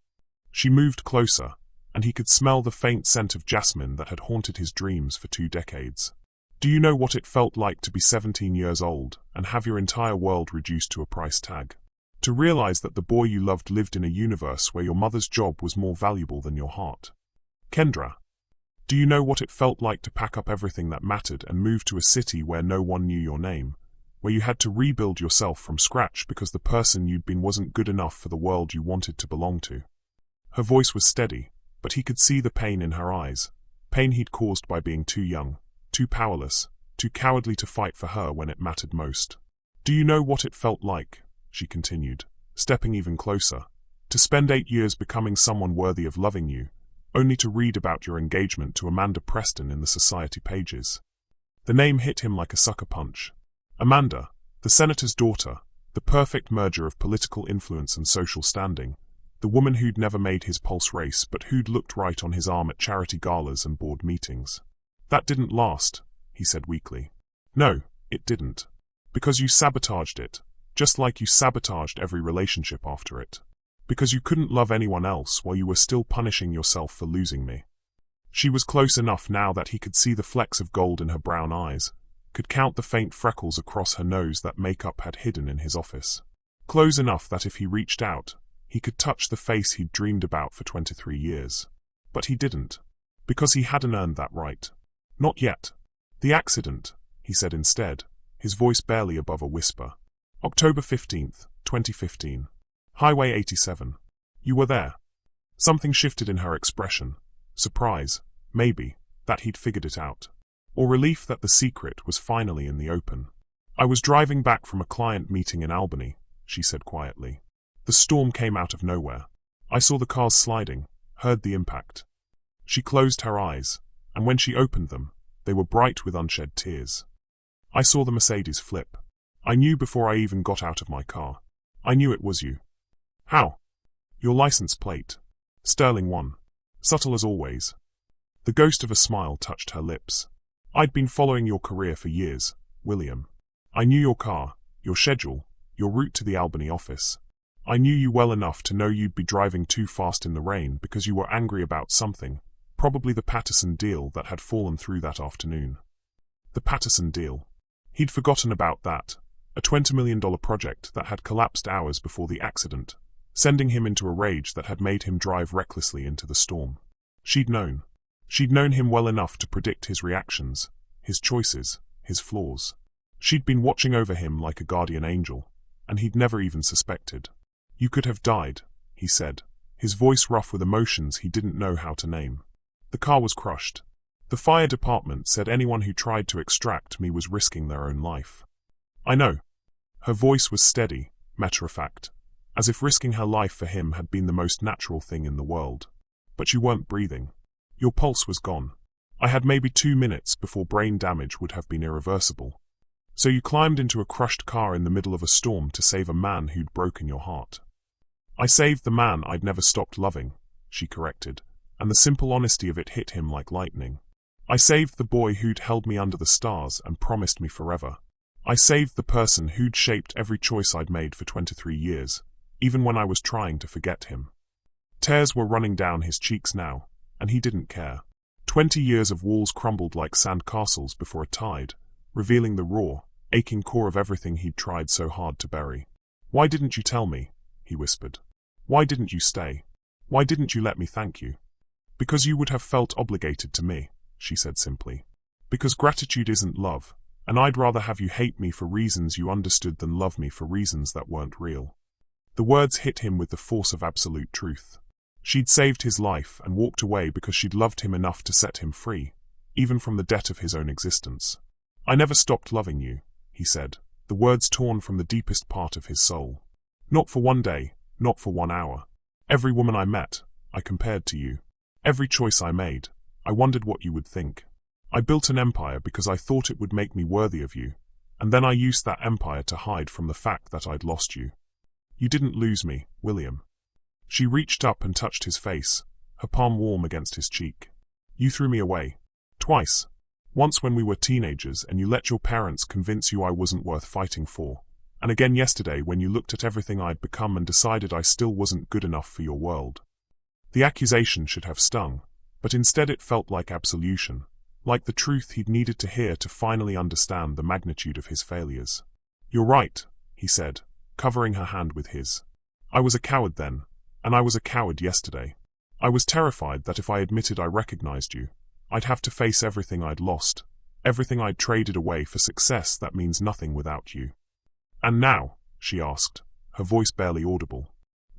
She moved closer, and he could smell the faint scent of jasmine that had haunted his dreams for 2 decades. "Do you know what it felt like to be 17 years old and have your entire world reduced to a price tag? To realize that the boy you loved lived in a universe where your mother's job was more valuable than your heart? Kendra, do you know what it felt like to pack up everything that mattered and move to a city where no one knew your name, where you had to rebuild yourself from scratch because the person you'd been wasn't good enough for the world you wanted to belong to?" Her voice was steady, but he could see the pain in her eyes, pain he'd caused by being too young, too powerless, too cowardly to fight for her when it mattered most. "Do you know what it felt like," she continued, stepping even closer, "to spend 8 years becoming someone worthy of loving you, only to read about your engagement to Amanda Preston in the society pages?" The name hit him like a sucker punch. Amanda, the senator's daughter, the perfect merger of political influence and social standing, the woman who'd never made his pulse race but who'd looked right on his arm at charity galas and board meetings. That didn't last, he said weakly. No, it didn't. Because you sabotaged it, just like you sabotaged every relationship after it. Because you couldn't love anyone else while you were still punishing yourself for losing me. She was close enough now that he could see the flecks of gold in her brown eyes, could count the faint freckles across her nose that makeup had hidden in his office. Close enough that if he reached out, he could touch the face he'd dreamed about for 23 years. But he didn't. Because he hadn't earned that right. Not yet. The accident, he said instead, his voice barely above a whisper. October 15th, 2015. Highway 87. You were there. Something shifted in her expression. Surprise, maybe, that he'd figured it out. Or relief that the secret was finally in the open. I was driving back from a client meeting in Albany, she said quietly. The storm came out of nowhere. I saw the cars sliding, heard the impact. She closed her eyes, and when she opened them, they were bright with unshed tears. I saw the Mercedes flip. I knew before I even got out of my car. I knew it was you. How? Your license plate. Sterling 1. Subtle as always. The ghost of a smile touched her lips. I'd been following your career for years, William. I knew your car, your schedule, your route to the Albany office. I knew you well enough to know you'd be driving too fast in the rain because you were angry about something, probably the Patterson deal that had fallen through that afternoon. The Patterson deal. He'd forgotten about that, a $20 million project that had collapsed hours before the accident, sending him into a rage that had made him drive recklessly into the storm. She'd known. She'd known him well enough to predict his reactions, his choices, his flaws. She'd been watching over him like a guardian angel, and he'd never even suspected. You could have died, he said, his voice rough with emotions he didn't know how to name. The car was crushed. The fire department said anyone who tried to extract me was risking their own life. I know. Her voice was steady, matter-of-fact, as if risking her life for him had been the most natural thing in the world. But you weren't breathing. Your pulse was gone. I had maybe 2 minutes before brain damage would have been irreversible. So you climbed into a crushed car in the middle of a storm to save a man who'd broken your heart. I saved the man I'd never stopped loving, she corrected, and the simple honesty of it hit him like lightning. I saved the boy who'd held me under the stars and promised me forever. I saved the person who'd shaped every choice I'd made for 23 years, even when I was trying to forget him. Tears were running down his cheeks now, and he didn't care. 20 years of walls crumbled like sand castles before a tide, revealing the raw, aching core of everything he'd tried so hard to bury. Why didn't you tell me? He whispered. Why didn't you stay? Why didn't you let me thank you? Because you would have felt obligated to me, she said simply. Because gratitude isn't love, and I'd rather have you hate me for reasons you understood than love me for reasons that weren't real. The words hit him with the force of absolute truth. She'd saved his life and walked away because she'd loved him enough to set him free, even from the debt of his own existence. I never stopped loving you, he said, the words torn from the deepest part of his soul. Not for one day, not for 1 hour. Every woman I met, I compared to you. Every choice I made, I wondered what you would think. I built an empire because I thought it would make me worthy of you, and then I used that empire to hide from the fact that I'd lost you. You didn't lose me, William. She reached up and touched his face, her palm warm against his cheek. You threw me away. Twice. Once when we were teenagers and you let your parents convince you I wasn't worth fighting for, and again yesterday when you looked at everything I'd become and decided I still wasn't good enough for your world. The accusation should have stung, but instead it felt like absolution, like the truth he'd needed to hear to finally understand the magnitude of his failures. You're right, he said, covering her hand with his. I was a coward then, and I was a coward yesterday. I was terrified that if I admitted I recognized you, I'd have to face everything I'd lost, everything I'd traded away for success that means nothing without you. And now, she asked, her voice barely audible.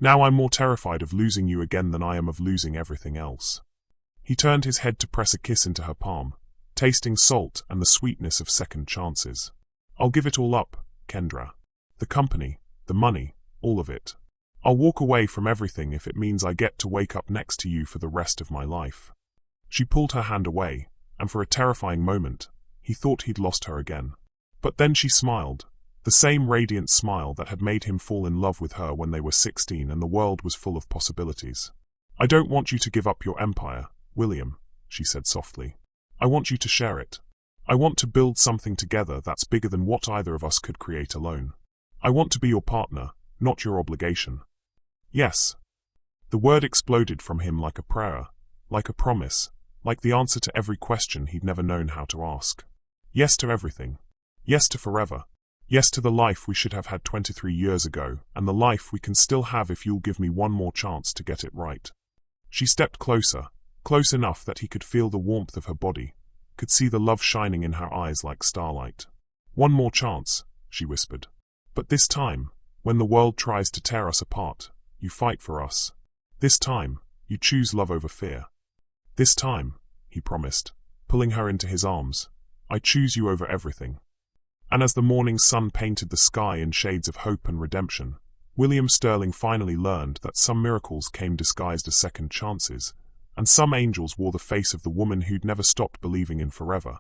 Now I'm more terrified of losing you again than I am of losing everything else. He turned his head to press a kiss into her palm, tasting salt and the sweetness of second chances. I'll give it all up, Kendra. The company, the money, all of it. I'll walk away from everything if it means I get to wake up next to you for the rest of my life. She pulled her hand away, and for a terrifying moment, he thought he'd lost her again. But then she smiled, the same radiant smile that had made him fall in love with her when they were 16 and the world was full of possibilities. I don't want you to give up your empire, William, she said softly. I want you to share it. I want to build something together that's bigger than what either of us could create alone. I want to be your partner, not your obligation. Yes. The word exploded from him like a prayer, like a promise, like the answer to every question he'd never known how to ask. Yes to everything. Yes to forever. Yes to the life we should have had 23 years ago, and the life we can still have if you'll give me one more chance to get it right. She stepped closer, close enough that he could feel the warmth of her body, could see the love shining in her eyes like starlight. One more chance, she whispered. But this time, when the world tries to tear us apart, you fight for us. This time, you choose love over fear. This time, he promised, pulling her into his arms, I choose you over everything. And as the morning sun painted the sky in shades of hope and redemption, William Sterling finally learned that some miracles came disguised as second chances, and some angels wore the face of the woman who'd never stopped believing in forever,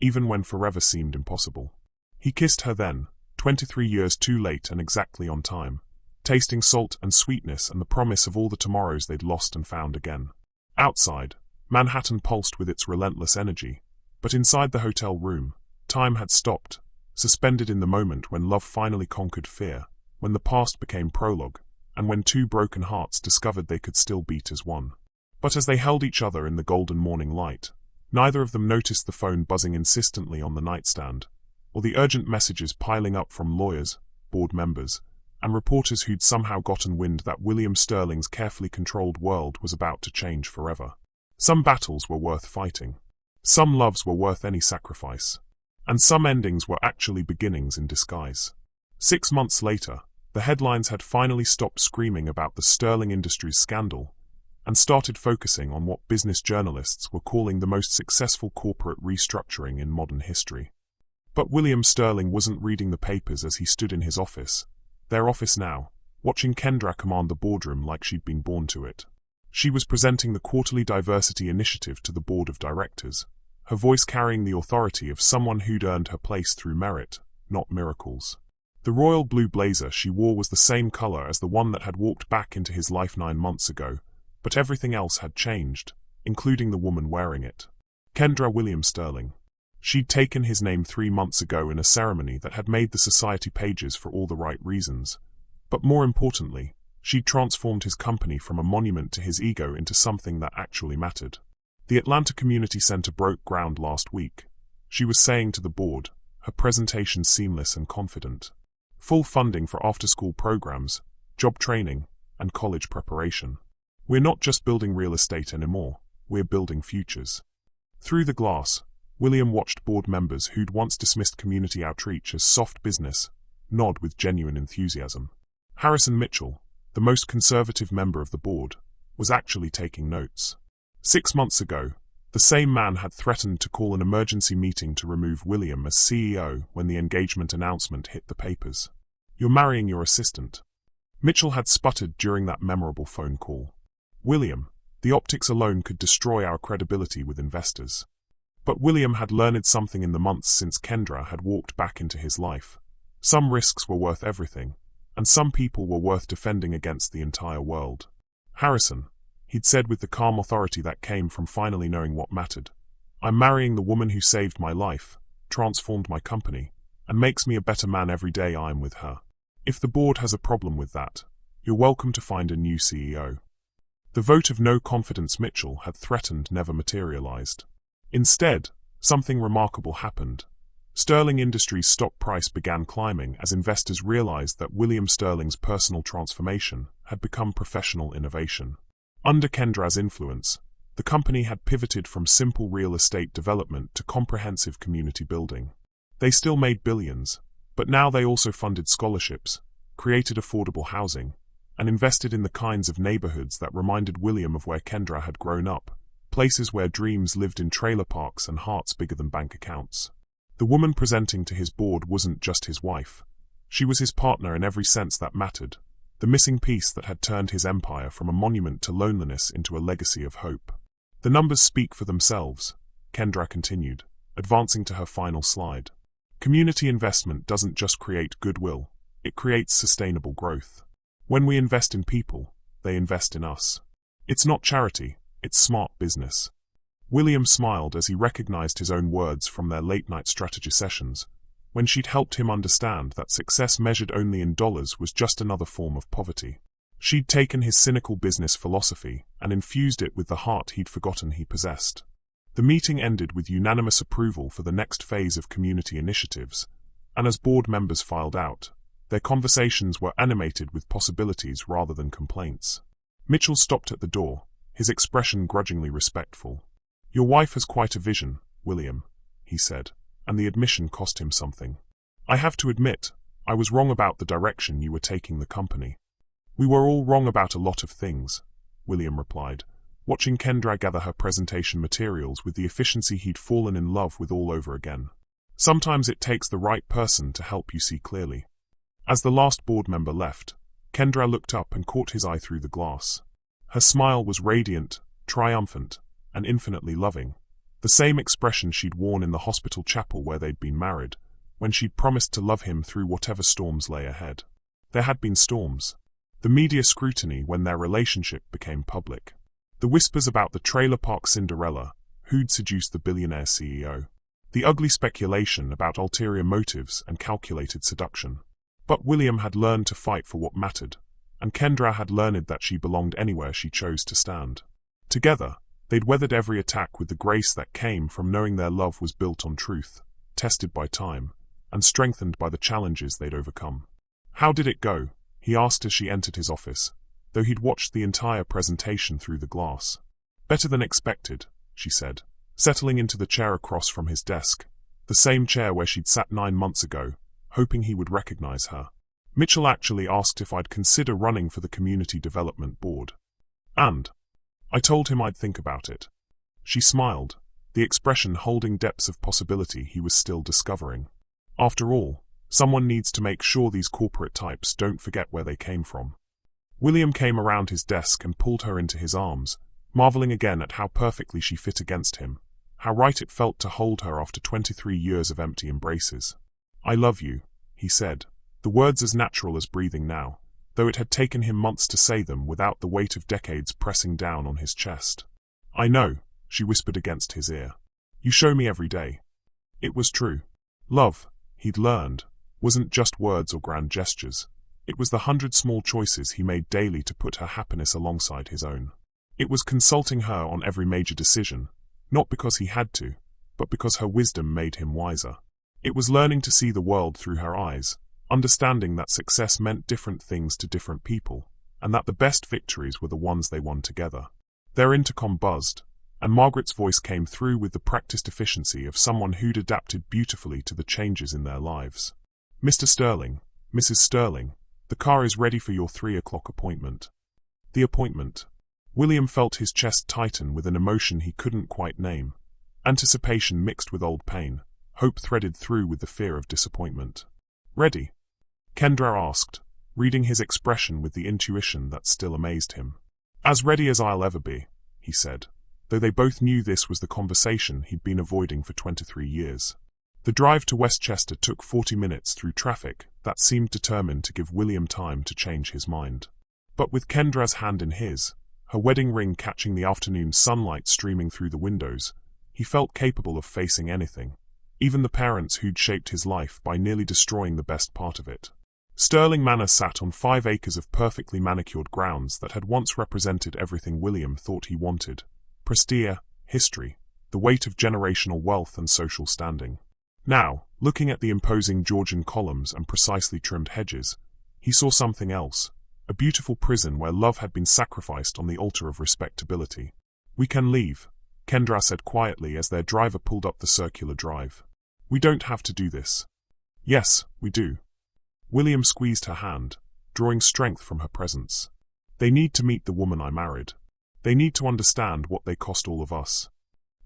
even when forever seemed impossible. He kissed her then, 23 years too late and exactly on time, tasting salt and sweetness and the promise of all the tomorrows they'd lost and found again. Outside, Manhattan pulsed with its relentless energy, but inside the hotel room, time had stopped, suspended in the moment when love finally conquered fear, when the past became prologue, and when two broken hearts discovered they could still beat as one. But as they held each other in the golden morning light, neither of them noticed the phone buzzing insistently on the nightstand, or the urgent messages piling up from lawyers, board members, and reporters who'd somehow gotten wind that William Sterling's carefully controlled world was about to change forever. Some battles were worth fighting. Some loves were worth any sacrifice. And some endings were actually beginnings in disguise. 6 months later, the headlines had finally stopped screaming about the Sterling Industries scandal and started focusing on what business journalists were calling the most successful corporate restructuring in modern history. But William Sterling wasn't reading the papers as he stood in his office, their office now, watching Kendra command the boardroom like she'd been born to it. She was presenting the quarterly diversity initiative to the board of directors, her voice carrying the authority of someone who'd earned her place through merit, not miracles. The royal blue blazer she wore was the same color as the one that had walked back into his life 9 months ago, but everything else had changed, including the woman wearing it. Kendra William Sterling. She'd taken his name 3 months ago in a ceremony that had made the society pages for all the right reasons, but more importantly, she'd transformed his company from a monument to his ego into something that actually mattered. The Atlanta Community Center broke ground last week. She was saying to the board, her presentation seamless and confident. Full funding for after-school programs, job training, and college preparation. We're not just building real estate anymore, we're building futures. Through the glass, William watched board members who'd once dismissed community outreach as soft business nod with genuine enthusiasm. Harrison Mitchell, the most conservative member of the board, was actually taking notes. 6 months ago, the same man had threatened to call an emergency meeting to remove William as CEO when the engagement announcement hit the papers. You're marrying your assistant. Mitchell had sputtered during that memorable phone call. William, the optics alone could destroy our credibility with investors. But William had learned something in the months since Kendra had walked back into his life. Some risks were worth everything, and some people were worth defending against the entire world. Harrison, he'd said with the calm authority that came from finally knowing what mattered, I'm marrying the woman who saved my life, transformed my company, and makes me a better man every day I'm with her. If the board has a problem with that, you're welcome to find a new CEO. The vote of no confidence Mitchell had threatened never materialized. Instead, something remarkable happened. Sterling Industries' stock price began climbing as investors realized that William Sterling's personal transformation had become professional innovation. Under Kendra's influence, the company had pivoted from simple real estate development to comprehensive community building. They still made billions, but now they also funded scholarships, created affordable housing, and invested in the kinds of neighborhoods that reminded William of where Kendra had grown up, places where dreams lived in trailer parks and hearts bigger than bank accounts. The woman presenting to his board wasn't just his wife. She was his partner in every sense that mattered, the missing piece that had turned his empire from a monument to loneliness into a legacy of hope. The numbers speak for themselves, Kendra continued, advancing to her final slide. Community investment doesn't just create goodwill, it creates sustainable growth. When we invest in people, they invest in us. It's not charity, it's smart business. William smiled as he recognized his own words from their late-night strategy sessions, when she'd helped him understand that success measured only in dollars was just another form of poverty. She'd taken his cynical business philosophy and infused it with the heart he'd forgotten he possessed. The meeting ended with unanimous approval for the next phase of community initiatives, and as board members filed out, their conversations were animated with possibilities rather than complaints. Mitchell stopped at the door, his expression grudgingly respectful. "Your wife has quite a vision, William," he said, and the admission cost him something. "I have to admit, I was wrong about the direction you were taking the company." "We were all wrong about a lot of things," William replied, watching Kendra gather her presentation materials with the efficiency he'd fallen in love with all over again. "Sometimes it takes the right person to help you see clearly." As the last board member left, Kendra looked up and caught his eye through the glass. Her smile was radiant, triumphant, and infinitely loving, the same expression she'd worn in the hospital chapel where they'd been married, when she'd promised to love him through whatever storms lay ahead. There had been storms. The media scrutiny when their relationship became public. The whispers about the trailer park Cinderella, who'd seduced the billionaire CEO. The ugly speculation about ulterior motives and calculated seduction. But William had learned to fight for what mattered, and Kendra had learned that she belonged anywhere she chose to stand. Together, they'd weathered every attack with the grace that came from knowing their love was built on truth, tested by time, and strengthened by the challenges they'd overcome. "How did it go?" he asked as she entered his office, though he'd watched the entire presentation through the glass. "Better than expected," she said, settling into the chair across from his desk, the same chair where she'd sat 9 months ago, hoping he would recognize her. "Mitchell actually asked if I'd consider running for the Community Development Board. And I told him I'd think about it." She smiled, the expression holding depths of possibility he was still discovering. After all, someone needs to make sure these corporate types don't forget where they came from. William came around his desk and pulled her into his arms, marveling again at how perfectly she fit against him, how right it felt to hold her after 23 years of empty embraces. "I love you," he said, the words as natural as breathing now, though it had taken him months to say them without the weight of decades pressing down on his chest. "I know," she whispered against his ear. "You show me every day." It was true. Love, he'd learned, wasn't just words or grand gestures. It was the 100 small choices he made daily to put her happiness alongside his own. It was consulting her on every major decision, not because he had to, but because her wisdom made him wiser. It was learning to see the world through her eyes, understanding that success meant different things to different people, and that the best victories were the ones they won together. Their intercom buzzed, and Margaret's voice came through with the practiced efficiency of someone who'd adapted beautifully to the changes in their lives. "Mr. Sterling, Mrs. Sterling, the car is ready for your 3 o'clock appointment." The appointment. William felt his chest tighten with an emotion he couldn't quite name. Anticipation mixed with old pain, hope threaded through with the fear of disappointment. "Ready?" Kendra asked, reading his expression with the intuition that still amazed him. "As ready as I'll ever be," he said, though they both knew this was the conversation he'd been avoiding for 23 years. The drive to Westchester took 40 minutes through traffic that seemed determined to give William time to change his mind. But with Kendra's hand in his, her wedding ring catching the afternoon sunlight streaming through the windows, he felt capable of facing anything, even the parents who'd shaped his life by nearly destroying the best part of it. Sterling Manor sat on 5 acres of perfectly manicured grounds that had once represented everything William thought he wanted: prestige, history, the weight of generational wealth and social standing. Now, looking at the imposing Georgian columns and precisely trimmed hedges, he saw something else, a beautiful prison where love had been sacrificed on the altar of respectability. "We can leave," Kendra said quietly as their driver pulled up the circular drive. "We don't have to do this." "Yes, we do." William squeezed her hand, drawing strength from her presence. "They need to meet the woman I married. They need to understand what they cost all of us."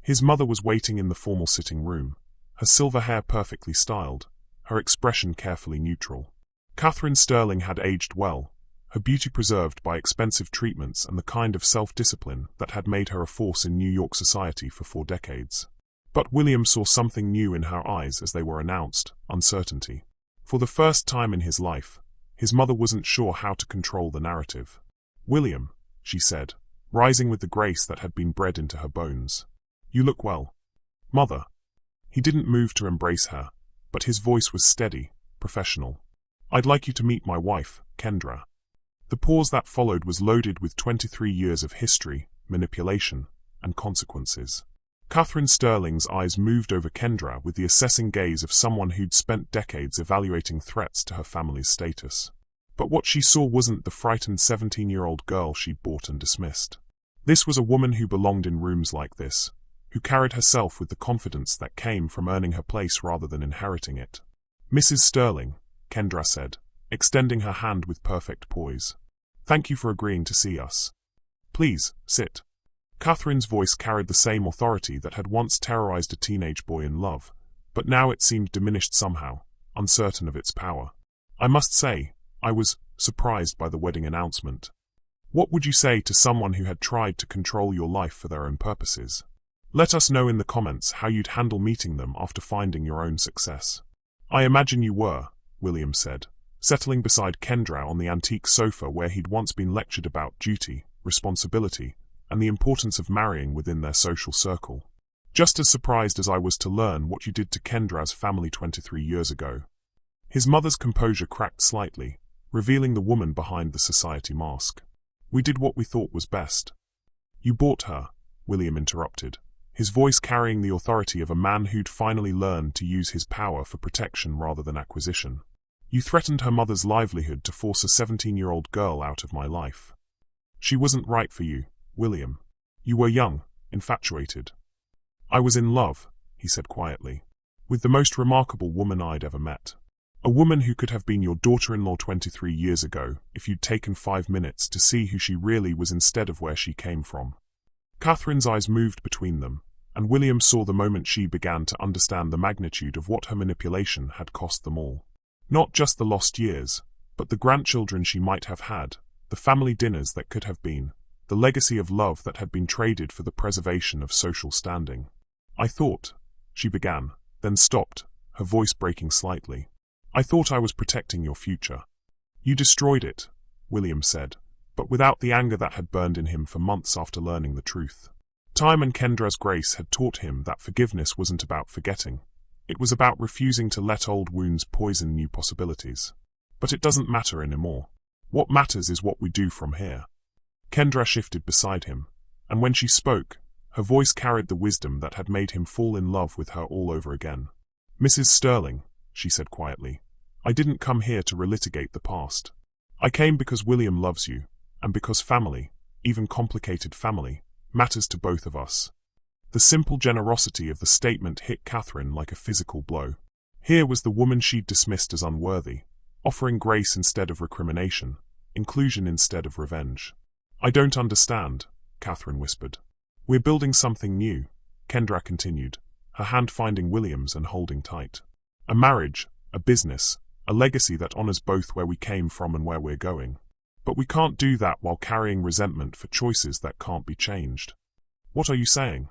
His mother was waiting in the formal sitting room, her silver hair perfectly styled, her expression carefully neutral. Catherine Sterling had aged well, her beauty preserved by expensive treatments and the kind of self-discipline that had made her a force in New York society for 4 decades. But William saw something new in her eyes as they were announced: uncertainty. For the first time in his life, his mother wasn't sure how to control the narrative. "William," she said, rising with the grace that had been bred into her bones, You look well. Mother. He didn't move to embrace her, but his voice was steady, professional. I'd like you to meet my wife, Kendra. The pause that followed was loaded with 23 years of history, manipulation, and consequences. Catherine Sterling's eyes moved over Kendra with the assessing gaze of someone who'd spent decades evaluating threats to her family's status. But what she saw wasn't the frightened 17-year-old girl she'd bought and dismissed. This was a woman who belonged in rooms like this, who carried herself with the confidence that came from earning her place rather than inheriting it. Mrs. Sterling, Kendra said, extending her hand with perfect poise. Thank you for agreeing to see us. Please, sit. Catherine's voice carried the same authority that had once terrorized a teenage boy in love, but now it seemed diminished somehow, uncertain of its power. I must say, I was surprised by the wedding announcement. What would you say to someone who had tried to control your life for their own purposes? Let us know in the comments how you'd handle meeting them after finding your own success. I imagine you were, William said, settling beside Kendra on the antique sofa where he'd once been lectured about duty, responsibility, and the importance of marrying within their social circle. Just as surprised as I was to learn what you did to Kendra's family 23 years ago. His mother's composure cracked slightly, revealing the woman behind the society mask. We did what we thought was best. You bought her, William interrupted, his voice carrying the authority of a man who'd finally learned to use his power for protection rather than acquisition. You threatened her mother's livelihood to force a 17-year-old girl out of my life. She wasn't right for you, William. You were young, infatuated. I was in love, he said quietly, with the most remarkable woman I'd ever met. A woman who could have been your daughter-in-law 23 years ago if you'd taken 5 minutes to see who she really was instead of where she came from. Catherine's eyes moved between them, and William saw the moment she began to understand the magnitude of what her manipulation had cost them all. Not just the lost years, but the grandchildren she might have had, the family dinners that could have been, the legacy of love that had been traded for the preservation of social standing. I thought, she began, then stopped, her voice breaking slightly. I thought I was protecting your future. You destroyed it, William said, but without the anger that had burned in him for months after learning the truth. Time and Kendra's grace had taught him that forgiveness wasn't about forgetting. It was about refusing to let old wounds poison new possibilities. But it doesn't matter anymore. What matters is what we do from here. Kendra shifted beside him, and when she spoke, her voice carried the wisdom that had made him fall in love with her all over again. Mrs. Sterling, she said quietly, I didn't come here to relitigate the past. I came because William loves you, and because family, even complicated family, matters to both of us. The simple generosity of the statement hit Catherine like a physical blow. Here was the woman she'd dismissed as unworthy, offering grace instead of recrimination, inclusion instead of revenge. I don't understand, Catherine whispered. We're building something new, Kendra continued, her hand finding William's and holding tight. A marriage, a business, a legacy that honors both where we came from and where we're going. But we can't do that while carrying resentment for choices that can't be changed. What are you saying?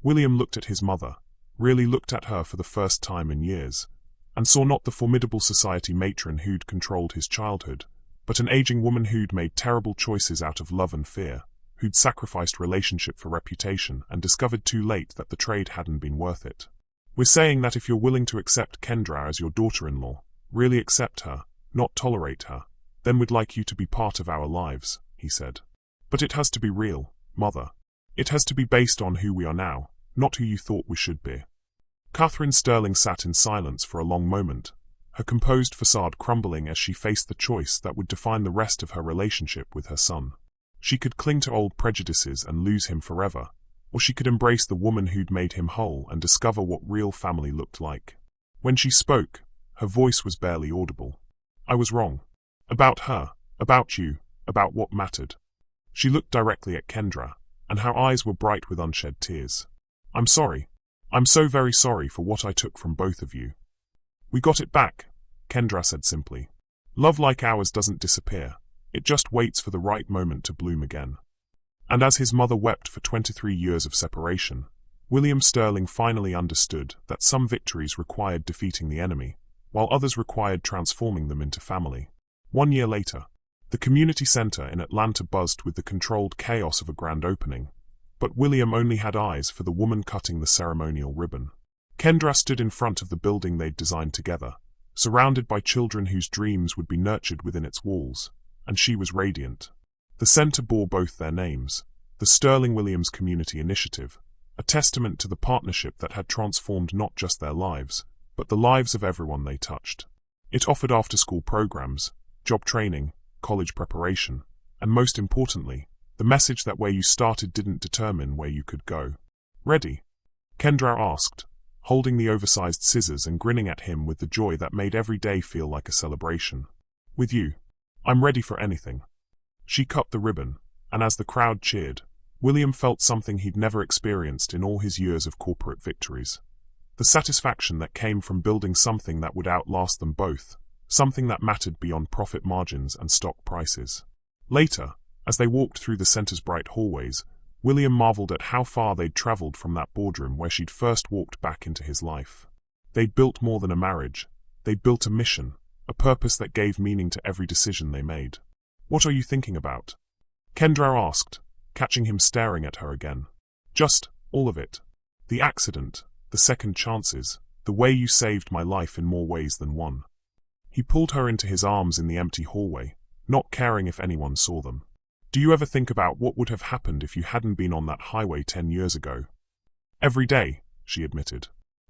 William looked at his mother, really looked at her for the first time in years, and saw not the formidable society matron who'd controlled his childhood, but an aging woman who'd made terrible choices out of love and fear, who'd sacrificed relationship for reputation and discovered too late that the trade hadn't been worth it. We're saying that if you're willing to accept Kendra as your daughter-in-law, really accept her, not tolerate her, then we'd like you to be part of our lives, he said. But it has to be real, Mother. It has to be based on who we are now, not who you thought we should be. Catherine Sterling sat in silence for a long moment, her composed facade crumbling as she faced the choice that would define the rest of her relationship with her son. She could cling to old prejudices and lose him forever, or she could embrace the woman who'd made him whole and discover what real family looked like. When she spoke, her voice was barely audible. I was wrong. About her, about you, about what mattered. She looked directly at Kendra, and her eyes were bright with unshed tears. I'm sorry. I'm so very sorry for what I took from both of you. We got it back, Kendra said simply. Love like ours doesn't disappear. It just waits for the right moment to bloom again. And as his mother wept for 23 years of separation, William Sterling finally understood that some victories required defeating the enemy, while others required transforming them into family. 1 year later, the community center in Atlanta buzzed with the controlled chaos of a grand opening, But William only had eyes for the woman cutting the ceremonial ribbon. Kendra stood in front of the building they'd designed together, surrounded by children whose dreams would be nurtured within its walls, and she was radiant. The center bore both their names, the Sterling Williams Community Initiative, a testament to the partnership that had transformed not just their lives, but the lives of everyone they touched. It offered after-school programs, job training, college preparation, and most importantly, the message that where you started didn't determine where you could go. Ready? Kendra asked, holding the oversized scissors and grinning at him with the joy that made every day feel like a celebration. With you. I'm ready for anything. She cut the ribbon, and as the crowd cheered, William felt something he'd never experienced in all his years of corporate victories. The satisfaction that came from building something that would outlast them both, something that mattered beyond profit margins and stock prices. Later, as they walked through the center's bright hallways, William marveled at how far they'd traveled from that boardroom where she'd first walked back into his life. They'd built more than a marriage. They'd built a mission, a purpose that gave meaning to every decision they made. What are you thinking about? Kendra asked, catching him staring at her again. Just, all of it. The accident, the second chances, the way you saved my life in more ways than one. He pulled her into his arms in the empty hallway, not caring if anyone saw them. Do you ever think about what would have happened if you hadn't been on that highway 10 years ago? Every day, she admitted.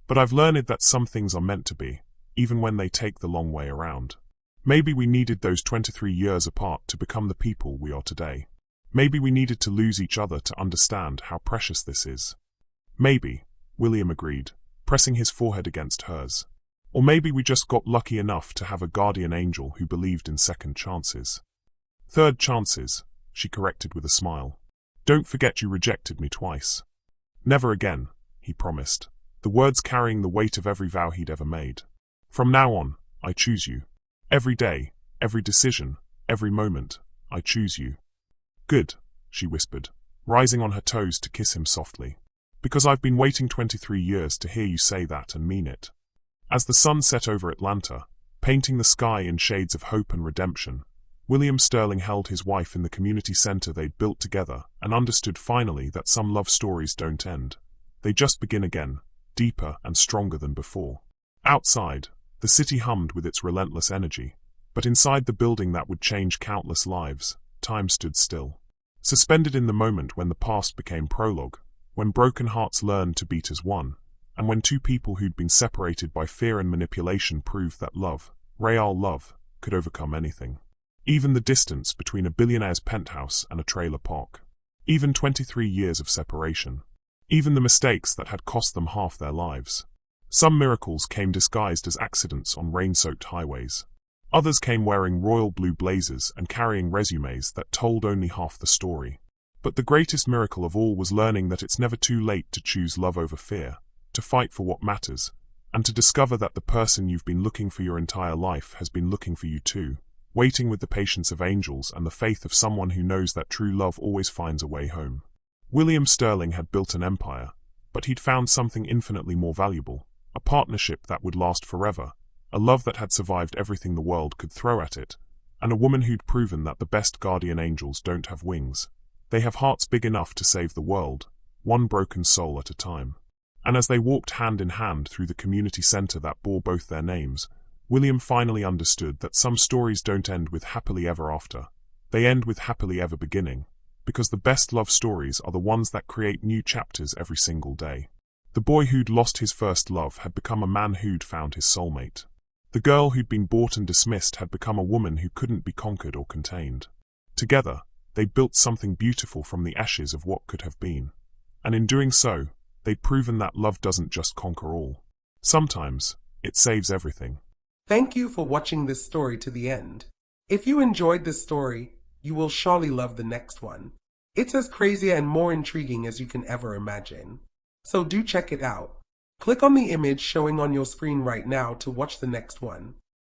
But I've learned that some things are meant to be, even when they take the long way around. Maybe we needed those 23 years apart to become the people we are today. Maybe we needed to lose each other to understand how precious this is. Maybe, William agreed, pressing his forehead against hers. Or maybe we just got lucky enough to have a guardian angel who believed in second chances. Third chances, she corrected with a smile. Don't forget you rejected me twice. Never again, he promised, the words carrying the weight of every vow he'd ever made. From now on, I choose you. Every day, every decision, every moment, I choose you. Good, she whispered, rising on her toes to kiss him softly. Because I've been waiting 23 years to hear you say that and mean it. As the sun set over Atlanta, painting the sky in shades of hope and redemption, William Sterling held his wife in the community center they'd built together and understood finally that some love stories don't end. They just begin again, deeper and stronger than before. Outside, the city hummed with its relentless energy, but inside the building that would change countless lives, time stood still. Suspended in the moment when the past became prologue, when broken hearts learned to beat as one, and when two people who'd been separated by fear and manipulation proved that love, real love, could overcome anything. Even the distance between a billionaire's penthouse and a trailer park. Even 23 years of separation. Even the mistakes that had cost them half their lives. Some miracles came disguised as accidents on rain-soaked highways. Others came wearing royal blue blazers and carrying resumes that told only half the story. But the greatest miracle of all was learning that it's never too late to choose love over fear, to fight for what matters, and to discover that the person you've been looking for your entire life has been looking for you too, waiting with the patience of angels and the faith of someone who knows that true love always finds a way home. William Sterling had built an empire, but he'd found something infinitely more valuable, a partnership that would last forever, a love that had survived everything the world could throw at it, and a woman who'd proven that the best guardian angels don't have wings. They have hearts big enough to save the world, one broken soul at a time. And as they walked hand in hand through the community center that bore both their names, William finally understood that some stories don't end with happily ever after. They end with happily ever beginning, because the best love stories are the ones that create new chapters every single day. The boy who'd lost his first love had become a man who'd found his soulmate. The girl who'd been bought and dismissed had become a woman who couldn't be conquered or contained. Together, they built something beautiful from the ashes of what could have been. And in doing so, they'd proven that love doesn't just conquer all. Sometimes, it saves everything. Thank you for watching this story to the end. If you enjoyed this story, you will surely love the next one. It's as crazy and more intriguing as you can ever imagine. So do check it out. Click on the image showing on your screen right now to watch the next one.